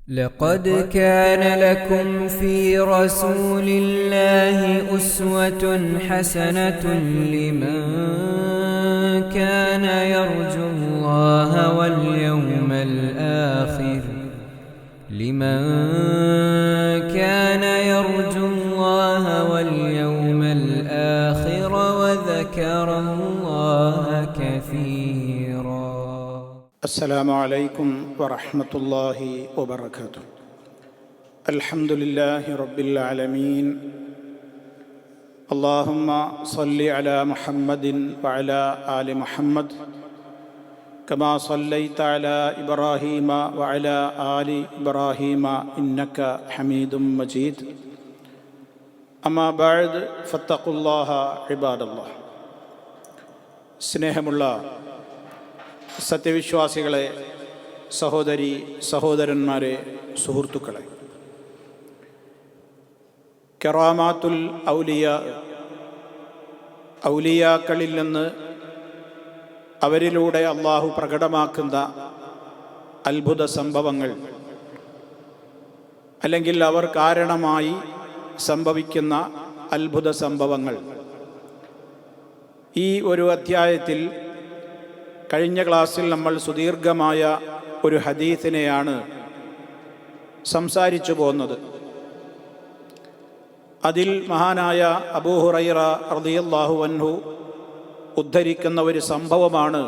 لقد كان لكم في رسول الله أسوة حسنة لمن كان يرجو الله واليوم الآخر وذكر الله كثيرا. السلام عليكم ورحمة الله وبركاته. الحمد لله رب العالمين. اللهم صل على محمد وعلى آل محمد كما صليت على إبراهيم وعلى آل إبراهيم إنك حميد مجيد. أما بعد فاتقوا الله عباد الله. സ്നേഹമുള്ള സത്യവിശ്വാസികളെ, സഹോദരി സഹോദരന്മാരെ, സുഹൃത്തുക്കളെ, കറാമാത്തുൽ ഔലിയാക്കളിൽ നിന്ന് അവരിലൂടെ അള്ളാഹു പ്രകടമാക്കുന്ന അത്ഭുത സംഭവങ്ങൾ, അല്ലെങ്കിൽ അവർ കാരണമായി സംഭവിക്കുന്ന അത്ഭുത സംഭവങ്ങൾ, ഈ ഒരു അധ്യായത്തിൽ കഴിഞ്ഞ ക്ലാസ്സിൽ നമ്മൾ സുദീർഘമായ ഒരു ഹദീസിനെയാണ് സംസാരിച്ചു പോകുന്നത്. അതിൽ മഹാനായ അബൂ ഹുറൈറ റളിയല്ലാഹു അൻഹു ഉദ്ധരിക്കുന്ന ഒരു സംഭവമാണ്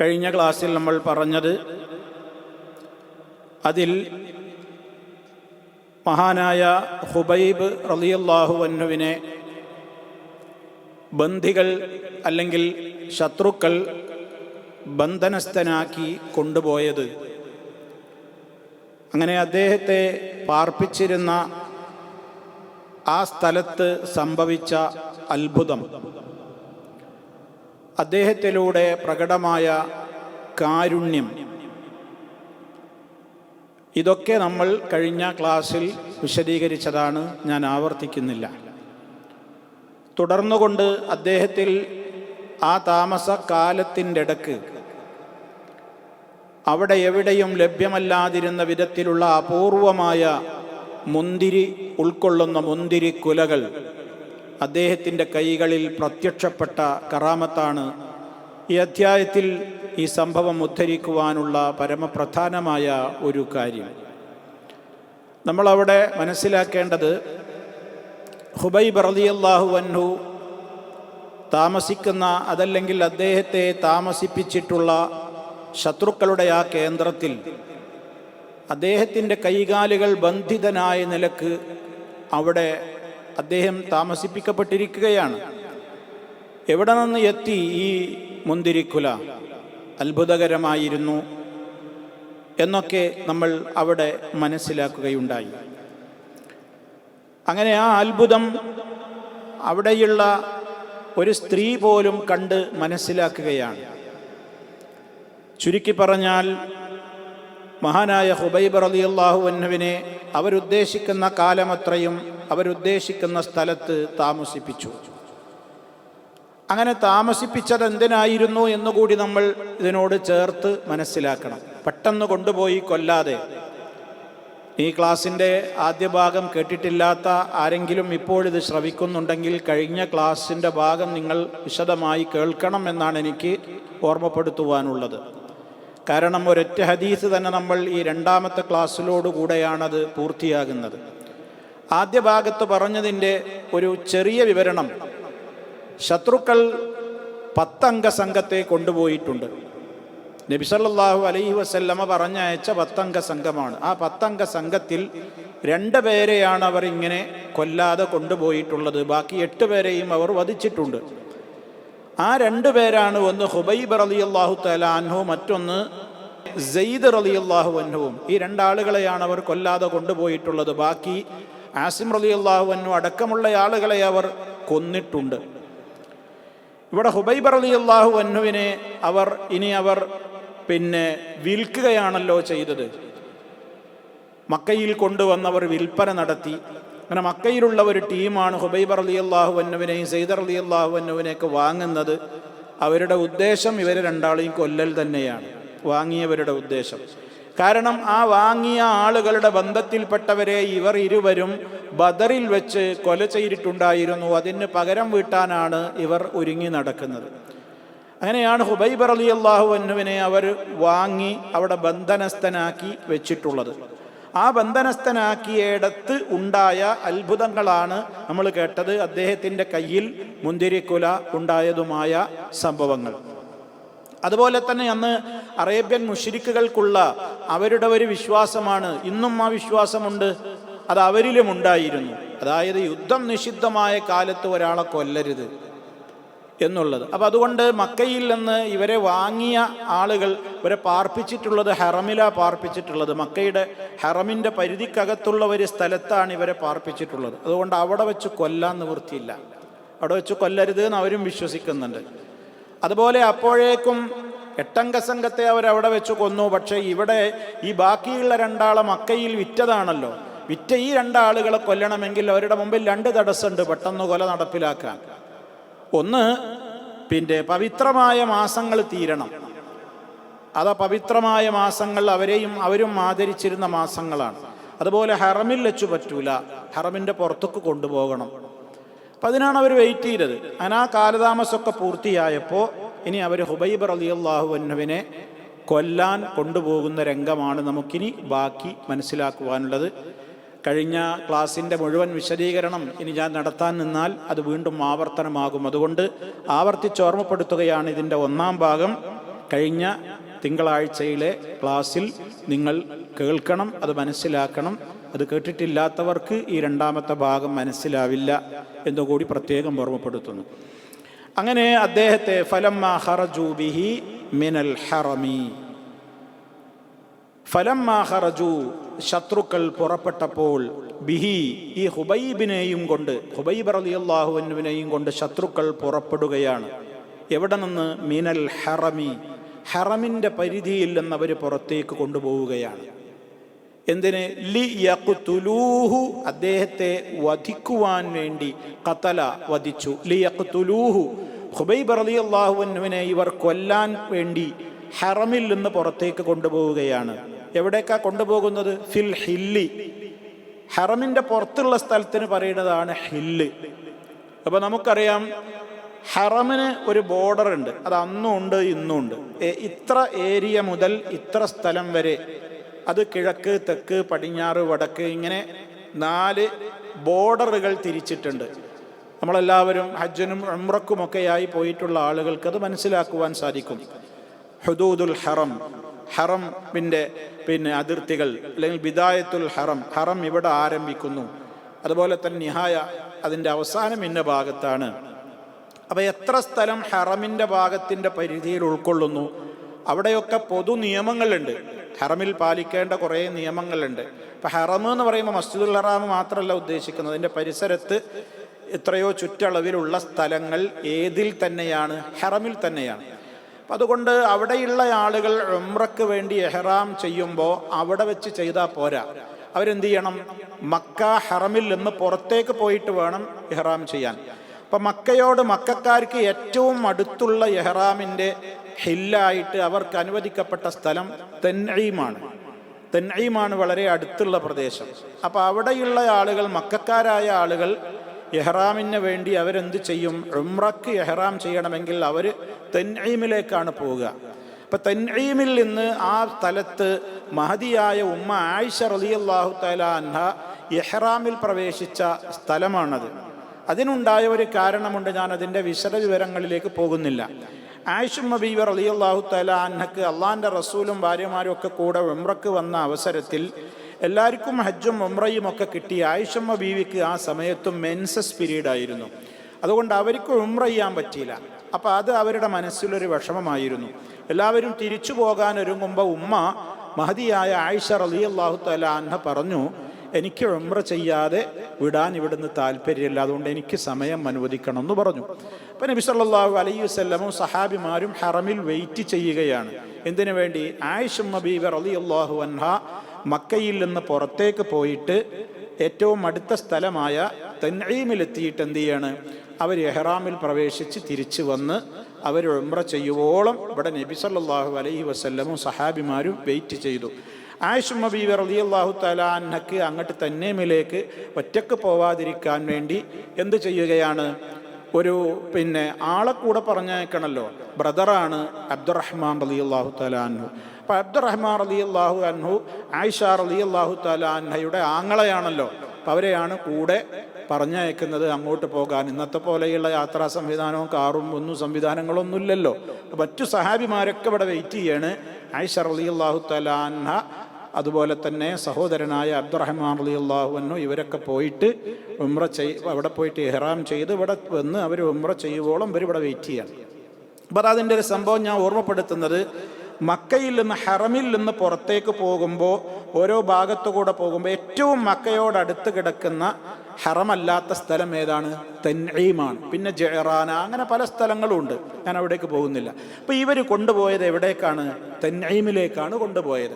കഴിഞ്ഞ ക്ലാസ്സിൽ നമ്മൾ പറഞ്ഞത്. അതിൽ മഹാനായ ഹുബൈബ് റളിയല്ലാഹു അൻഹുവിനെ ബന്ദികൾ അല്ലെങ്കിൽ ശത്രുക്കൾ ബന്ധനസ്ഥനാക്കി കൊണ്ടുപോയത്, അങ്ങനെ അദ്ദേഹത്തെ പാർപ്പിച്ചിരുന്ന ആ സ്ഥലത്ത് സംഭവിച്ച അത്ഭുതം, അദ്ദേഹത്തിലൂടെ പ്രകടമായ കാരുണ്യം, ഇതൊക്കെ നമ്മൾ കഴിഞ്ഞ ക്ലാസ്സിൽ വിശദീകരിച്ചതാണ്, ഞാൻ ആവർത്തിക്കുന്നില്ല. തുടർന്നുകൊണ്ട് അദ്ദേഹത്തിൽ ആ താമസക്കാലത്തിൻ്റെ ഇടക്ക് അവിടെ എവിടെയും ലഭ്യമല്ലാതിരുന്ന വിധത്തിലുള്ള അപൂർവമായ മുന്തിരി ഉൾക്കൊള്ളുന്ന മുന്തിരി കുലകൾ അദ്ദേഹത്തിൻ്റെ കൈകളിൽ പ്രത്യക്ഷപ്പെട്ട കറാമത്താണ് ഈ അധ്യായത്തിൽ ഈ സംഭവം ഉദ്ധരിക്കുവാനുള്ള പരമപ്രധാനമായ ഒരു കാര്യം. നമ്മളവിടെ മനസ്സിലാക്കേണ്ടത്, ഹുബൈബ് റളിയല്ലാഹു അൻഹു താമസിക്കുന്ന, അതല്ലെങ്കിൽ അദ്ദേഹത്തെ താമസിപ്പിച്ചിട്ടുള്ള ശത്രുക്കളുടെ ആ കേന്ദ്രത്തിൽ അദ്ദേഹത്തിൻ്റെ കൈകാലുകൾ ബന്ധിതനായ നിലക്ക് അവിടെ അദ്ദേഹം താമസിപ്പിക്കപ്പെട്ടിരിക്കുകയാണ്. എവിടെ നിന്ന് എത്തി ഈ മുന്തിരിക്കുല? അത്ഭുതകരമായിരുന്നു എന്നൊക്കെ നമ്മൾ അവിടെ മനസ്സിലാക്കുകയുണ്ടായി. അങ്ങനെ ആ അത്ഭുതം അവിടെയുള്ള ഒരു സ്ത്രീ പോലും കണ്ട് മനസ്സിലാക്കുകയാണ്. ചുരുക്കി പറഞ്ഞാൽ, മഹാനായ ഹുബൈബ് റളിയല്ലാഹു അൻഹുവിനെ അവരുദ്ദേശിക്കുന്ന കാലമത്രയും അവരുദ്ദേശിക്കുന്ന സ്ഥലത്ത് താമസിപ്പിച്ചു. അങ്ങനെ താമസിപ്പിച്ചത് എന്തിനായിരുന്നു എന്നുകൂടി നമ്മൾ ഇതിനോട് ചേർത്ത് മനസ്സിലാക്കണം. പെട്ടെന്ന് കൊണ്ടുപോയി കൊല്ലാതെ, ഈ ക്ലാസ്സിൻ്റെ ആദ്യ ഭാഗം കേട്ടിട്ടില്ലാത്ത ആരെങ്കിലും ഇപ്പോഴിത് ശ്രവിക്കുന്നുണ്ടെങ്കിൽ കഴിഞ്ഞ ക്ലാസ്സിൻ്റെ ഭാഗം നിങ്ങൾ വിശദമായി കേൾക്കണം എന്നാണ് എനിക്ക് ഓർമ്മപ്പെടുത്തുവാനുള്ളത്. കാരണം ഒരൊറ്റ ഹദീസ് തന്നെ നമ്മൾ ഈ രണ്ടാമത്തെ ക്ലാസ്സിലോടുകൂടെയാണത് പൂർത്തിയാകുന്നത്. ആദ്യ ഭാഗത്ത് പറഞ്ഞതിൻ്റെ ഒരു ചെറിയ വിവരണം, ശത്രുക്കൾ 10 അംഗ സംഘത്തെ കൊണ്ടുപോയിട്ടുണ്ട്. നബി സല്ലല്ലാഹു അലൈഹി വസല്ലമ പറഞ്ഞയച്ച 10 അംഗ സംഘമാണ്. ആ 10 അംഗ സംഘത്തിൽ 2 പേരെയാണ് അവർ ഇങ്ങനെ കൊല്ലാതെ കൊണ്ടുപോയിട്ടുള്ളത്. ബാക്കി 8 പേരെയും അവർ വധിച്ചിട്ടുണ്ട്. ആ 2 പേരാണ്, ഒന്ന് ഹുബൈബ് റളിയല്ലാഹു തആല അൻഹു, മറ്റൊന്ന് സെയ്ദ് റളിയല്ലാഹു അൻഹുവും. ഈ 2 ആളുകളെയാണ് അവർ കൊല്ലാതെ കൊണ്ടുപോയിട്ടുള്ളത്. ബാക്കി ആസിം റളിയല്ലാഹു അൻഹു അടക്കമുള്ള ആളുകളെ അവർ കൊന്നിട്ടുണ്ട്. ഇവിടെ ഹുബൈബ് റളിയല്ലാഹു അൻഹുവിനെ അവർ വിൽക്കുകയാണല്ലോ ചെയ്തത്. മക്കയിൽ കൊണ്ടുവന്നവർ വിൽപ്പന നടത്തി. അങ്ങനെ മക്കയിലുള്ള ഒരു ടീമാണ് ഹുബൈബ് റളിയല്ലാഹു അൻഹുവിനെയും സെയ്ദ് റളിയല്ലാഹു അൻഹുവിനെയൊക്കെ വാങ്ങുന്നത്. അവരുടെ ഉദ്ദേശം ഇവരെ 2 ആളെയും കൊല്ലൽ തന്നെയാണ്, വാങ്ങിയവരുടെ ഉദ്ദേശം. കാരണം ആ വാങ്ങിയ ആളുകളുടെ ബന്ധത്തിൽപ്പെട്ടവരെ ഇവർ ഇരുവരും ബദറിൽ വെച്ച് കൊല ചെയ്തിട്ടുണ്ടായിരുന്നു. അതിന് പകരം വീട്ടാനാണ് ഇവർ ഒരുങ്ങി നടക്കുന്നത്. അങ്ങനെയാണ് ഹുബൈബ് റളിയല്ലാഹു അൻഹുവിനെ അവർ വാങ്ങി അവിടെ ബന്ധനസ്ഥനാക്കി വെച്ചിട്ടുള്ളത്. ആ ബന്ധനസ്ഥനാക്കിയിടത്ത് ഉണ്ടായ അത്ഭുതങ്ങളാണ് നമ്മൾ കേട്ടത്. അദ്ദേഹത്തിൻ്റെ കയ്യിൽ മുന്തിരിക്കുല ഉണ്ടായതുമായ സംഭവങ്ങൾ. അതുപോലെ തന്നെ അന്ന് അറേബ്യൻ മുശ്രിക്കുകൾക്കുള്ള അവരുടെ ഒരു വിശ്വാസമാണ്, ഇന്നും ആ വിശ്വാസമുണ്ട്, അത് അവരിലും ഉണ്ടായിരുന്നു. അതായത് യുദ്ധം നിഷിദ്ധമായ കാലത്ത് ഒരാളെ കൊല്ലരുത് എന്നുള്ളത്. അപ്പം അതുകൊണ്ട് മക്കയിൽ നിന്ന് ഇവരെ വാങ്ങിയ ആളുകൾ ഇവരെ പാർപ്പിച്ചിട്ടുള്ളത് ഹറമിലാണ് പാർപ്പിച്ചിട്ടുള്ളത്. മക്കയുടെ ഹറമിൻ്റെ പരിധിക്കകത്തുള്ള ഒരു സ്ഥലത്താണ് ഇവരെ പാർപ്പിച്ചിട്ടുള്ളത്. അതുകൊണ്ട് അവിടെ വെച്ച് കൊല്ലാൻ നിവൃത്തിയില്ല, അവിടെ വെച്ച് കൊല്ലരുത് എന്ന് അവരും വിശ്വസിക്കുന്നുണ്ട്. അതുപോലെ അപ്പോഴേക്കും 8 അംഗ സംഘത്തെ അവരവിടെ വെച്ച് കൊന്നു. പക്ഷേ ഇവിടെ ഈ ബാക്കിയുള്ള 2 ആളെ മക്കയിൽ വിറ്റതാണല്ലോ. വിറ്റ ഈ 2 ആളുകളെ കൊല്ലണമെങ്കിൽ അവരുടെ മുമ്പിൽ 2 തടസ്സമുണ്ട് പെട്ടെന്ന് കൊല നടപ്പിലാക്കാൻ. ഒന്ന്, പവിത്രമായ മാസങ്ങൾ തീരണം. അത് പവിത്രമായ മാസങ്ങൾ അവരും ആദരിച്ചിരുന്ന മാസങ്ങളാണ്. അതുപോലെ ഹറമിൽ വെച്ച് പറ്റൂല, ഹറമിൻ്റെ പുറത്തേക്ക് കൊണ്ടുപോകണം. അപ്പം അതിനാണ് അവർ വെയിറ്റ് ചെയ്തത്. അങ്ങനെ ആ കാലതാമസമൊക്കെ പൂർത്തിയായപ്പോൾ ഇനി അവർ ഹുബൈബ് റളിയല്ലാഹു അൻഹുവിനെ കൊല്ലാൻ കൊണ്ടുപോകുന്ന രംഗമാണ് നമുക്കിനി ബാക്കി മനസ്സിലാക്കുവാനുള്ളത്. കഴിഞ്ഞ ക്ലാസ്സിൻ്റെ മുഴുവൻ വിശദീകരണം ഇനി ഞാൻ നടത്താൻ നിന്നാൽ അത് വീണ്ടും ആവർത്തനമാകും. അതുകൊണ്ട് ആവർത്തിച്ചോർമ്മപ്പെടുത്തുകയാണ് ഇതിൻ്റെ 1-ാം ഭാഗം. കഴിഞ്ഞ തിങ്കളാഴ്ചയിലെ ക്ലാസ്സിൽ നിങ്ങൾ കേൾക്കണം, അത് മനസ്സിലാക്കണം. അത് കേട്ടിട്ടില്ലാത്തവർക്ക് ഈ 2-ാമത്തെ ഭാഗം മനസ്സിലാവില്ല എന്നുകൂടി പ്രത്യേകം ഓർമ്മപ്പെടുത്തുന്നു. അങ്ങനെ അദ്ദേഹത്തെ ഫലമ്മാ ഖറജൂ ബിഹി മിനൽ ഹറമി, ഫലമ്മാ ഖറജൂ ശത്രുക്കൾ പുറപ്പെട്ടപ്പോൾ, ബിഹി ഈ ഹുബൈബിനെയും കൊണ്ട്, ഹുബൈബ് റളിയല്ലാഹു അൻഹുവിനെയും കൊണ്ട് ശത്രുക്കൾ പുറപ്പെടുകയാണ്. എവിടെ നിന്ന്? മിനൽ ഹറമി, ഹറമിൻ്റെ പരിധിയിൽ നിന്നവർ പുറത്തേക്ക് കൊണ്ടുപോവുകയാണ്. എന്തിന്? ലി യഖ്തുലൂഹു, അദ്ദേഹത്തെ വധിക്കുവാൻ വേണ്ടി. ഖതല, വധിച്ചു. ലി യഖ്തുലൂഹു, ഹുബൈബ് റളിയല്ലാഹു അൻഹുവിനെ ഇവർ കൊല്ലാൻ വേണ്ടി ഹറമിൽ നിന്ന് പുറത്തേക്ക് കൊണ്ടുപോവുകയാണ്. എവിടേക്കാ കൊണ്ടുപോകുന്നത്? ഫിൽ ഹില്ലി, ഹറമിൻ്റെ പുറത്തുള്ള സ്ഥലത്തിന് പറയുന്നതാണ് ഹില്ല്. അപ്പോൾ നമുക്കറിയാം ഹറമിന് ഒരു ബോർഡർ ഉണ്ട്, അത് അന്നും ഉണ്ട് ഇന്നും ഉണ്ട്. ഇത്ര ഏരിയ മുതൽ ഇത്ര സ്ഥലം വരെ, അത് കിഴക്ക്, തെക്ക്, പടിഞ്ഞാറ്, വടക്ക്, ഇങ്ങനെ 4 ബോർഡറുകൾ തിരിച്ചിട്ടുണ്ട്. നമ്മളെല്ലാവരും ഹജ്ജിനും ഉംറക്കുമൊക്കെയായി പോയിട്ടുള്ള ആളുകൾക്ക് അത് മനസ്സിലാക്കുവാൻ സാധിക്കും. ഹുദൂദുൽ ഹറം, ഹറമിൻ്റെ അതിർത്തികൾ, അല്ലെങ്കിൽ ബിദായത്തുൽ ഹറം, ഹറം ഇവിടെ ആരംഭിക്കുന്നു. അതുപോലെ തന്നെ നിഹായ, അതിൻ്റെ അവസാനം ഇന്ന ഭാഗത്താണ്. അപ്പോൾ എത്ര സ്ഥലം ഹറമിൻ്റെ ഭാഗത്തിൻ്റെ പരിധിയിൽ ഉൾക്കൊള്ളുന്നു? അവിടെയൊക്കെ പൊതു നിയമങ്ങളുണ്ട്, ഹറമിൽ പാലിക്കേണ്ട കുറേ നിയമങ്ങളുണ്ട്. ഇപ്പം ഹറം എന്ന് പറയുമ്പോൾ മസ്ജിദുൽ ഹറാം മാത്രമല്ല ഉദ്ദേശിക്കുന്നത്, അതിൻ്റെ പരിസരത്ത് എത്രയോ ചുറ്റളവിലുള്ള സ്ഥലങ്ങൾ ഏതിൽ തന്നെയാണ്? ഹറമിൽ തന്നെയാണ്. അപ്പം അതുകൊണ്ട് അവിടെയുള്ള ആളുകൾ ഉംറയ്ക്ക് വേണ്ടി ഇഹ്റാം ചെയ്യുമ്പോൾ അവിടെ വെച്ച് ചെയ്താൽ പോരാ, അവരെന്ത് ചെയ്യണം? മക്ക ഹറമിൽ നിന്ന് പുറത്തേക്ക് പോയിട്ട് വേണം ഇഹ്റാം ചെയ്യാൻ. അപ്പം മക്കയോട്, മക്കക്കാർക്ക് ഏറ്റവും അടുത്തുള്ള ഇഹ്റാമിൻ്റെ ഹില്ലായിട്ട് അവർക്ക് അനുവദിക്കപ്പെട്ട സ്ഥലം തൻഈമാണ്. തൻഈമാണ് വളരെ അടുത്തുള്ള പ്രദേശം. അപ്പോൾ അവിടെയുള്ള ആളുകൾ, മക്കക്കാരായ ആളുകൾ ഇഹ്റാമിന് വേണ്ടി അവരെന്ത് ചെയ്യും? ഉംറയ്ക്ക് ഇഹ്റാം ചെയ്യണമെങ്കിൽ അവർ തൻഈമിലേക്കാണ് പോവുക. അപ്പം തൻഈമിൽ നിന്ന് ആ സ്ഥലത്ത് മഹദിയായ ഉമ്മ ആയിഷ റളിയല്ലാഹു തആല അൻഹ ഇഹ്റാമിൽ പ്രവേശിച്ച സ്ഥലമാണത്. അതിനുണ്ടായ ഒരു കാരണമുണ്ട്, ഞാൻ അതിൻ്റെ വിശദ വിവരങ്ങളിലേക്ക് പോകുന്നില്ല. ആയിഷ ബീവി റളിയല്ലാഹു തആല അൻഹക്ക് അള്ളാഹിൻ്റെ റസൂലും ഭാര്യമാരും ഒക്കെ കൂടെ ഉംറയ്ക്ക് വന്ന അവസരത്തിൽ എല്ലാവർക്കും ഹജ്ജും ഉംറയും ഒക്കെ കിട്ടി. ആയിഷ ബീവിക്ക് ആ സമയത്തും മെൻസസ് പീരീഡ് ആയിരുന്നു. അതുകൊണ്ട് അവർക്ക് ഉംറ ചെയ്യാൻ പറ്റിയില്ല. അപ്പോൾ അത് അവരുടെ മനസ്സിലൊരു വിഷമമായിരുന്നു. എല്ലാവരും തിരിച്ചു പോകാൻ ഒരുങ്ങുമ്പോൾ ഉമ്മ മഹദിയായ ആയിഷ റളിയല്ലാഹു തആല അൻഹ പറഞ്ഞു, എനിക്ക് ഉംറ ചെയ്യാതെ വിടാൻ ഇവിടുന്ന് താല്പര്യമില്ല, അതുകൊണ്ട് എനിക്ക് സമയം അനുവദിക്കണം എന്ന് പറഞ്ഞു. അപ്പം നബി സല്ലല്ലാഹു അലൈഹി വസല്ലമും സഹാബിമാരും ഹറമിൽ വെയിറ്റ് ചെയ്യുകയാണ്. എന്തിനു വേണ്ടി? ആയിഷ ബീവി റളിയല്ലാഹു അൻഹ മക്കയിൽ നിന്ന് പുറത്തേക്ക് പോയിട്ട് ഏറ്റവും അടുത്ത സ്ഥലമായ തൻഈമിലെത്തിയിട്ട് എന്ത് ചെയ്യാണ്? അവർ ഇഹ്റാമിൽ പ്രവേശിച്ച് തിരിച്ചു വന്ന് അവർ ഉംറ ചെയ്യുവോളം ഇവിടെ നബി സല്ലല്ലാഹു അലൈഹി വസല്ലമും സഹാബിമാരും വെയിറ്റ് ചെയ്തു. ആയിഷ ബീവി റളിയല്ലാഹു തആല അൻഹക്ക് അങ്ങോട്ട് തന്നീമിലേക്ക് ഒറ്റക്ക് പോവാതിരിക്കാൻ വേണ്ടി എന്ത് ചെയ്യുകയാണ്, ഒരു ആളെ കൂടെ പറഞ്ഞേക്കണമല്ലോ. ബ്രദറാണ് അബ്ദുറഹ്മാൻ റളിയല്ലാഹു തആല അൻഹു. അപ്പം അബ്ദുറഹ്മാൻ റളിയല്ലാഹു അൻഹു ആയിഷ റളിയല്ലാഹു തആല അൻഹയുടെ ആങ്ങളയാണല്ലോ. അപ്പം അവരെയാണ് കൂടെ പറഞ്ഞയക്കുന്നത് അങ്ങോട്ട് പോകാൻ. ഇന്നത്തെ പോലെയുള്ള യാത്രാ സംവിധാനവും കാറും സംവിധാനങ്ങളൊന്നും ഇല്ലല്ലോ. മറ്റു സഹാബിമാരൊക്കെ ഇവിടെ വെയിറ്റ് ചെയ്യാണ്. ആയിഷ റളിയല്ലാഹു തആല അൻഹ, അതുപോലെ തന്നെ സഹോദരനായ അബ്ദുറഹ്മാൻ റളിയല്ലാഹു അൻഹു, ഇവരൊക്കെ പോയിട്ട് അവിടെ പോയിട്ട് ഇഹ്റാം ചെയ്ത് ഇവിടെ വന്ന് അവർ ഉംറ ചെയ്യുവോളം ഇവർ ഇവിടെ വെയിറ്റ് ചെയ്യാണ്. അപ്പോൾ അതിൻ്റെ ഒരു സംഭവം ഞാൻ ഓർമ്മപ്പെടുത്തുന്നത്, മക്കയിൽ നിന്ന് ഹറമിൽ നിന്ന് പുറത്തേക്ക് പോകുമ്പോൾ ഓരോ ഭാഗത്തു കൂടെ പോകുമ്പോൾ ഏറ്റവും മക്കയോടടുത്ത് കിടക്കുന്ന ഹറമല്ലാത്ത സ്ഥലം ഏതാണ്? തൻഈമാണ്. പിന്നെ ജഅറാന, അങ്ങനെ പല സ്ഥലങ്ങളുണ്ട്. ഞാൻ അവിടേക്ക് പോകുന്നില്ല. അപ്പോൾ ഇവർ കൊണ്ടുപോയത് എവിടേക്കാണ്? തൻഈമിലേക്കാണ് കൊണ്ടുപോയത്.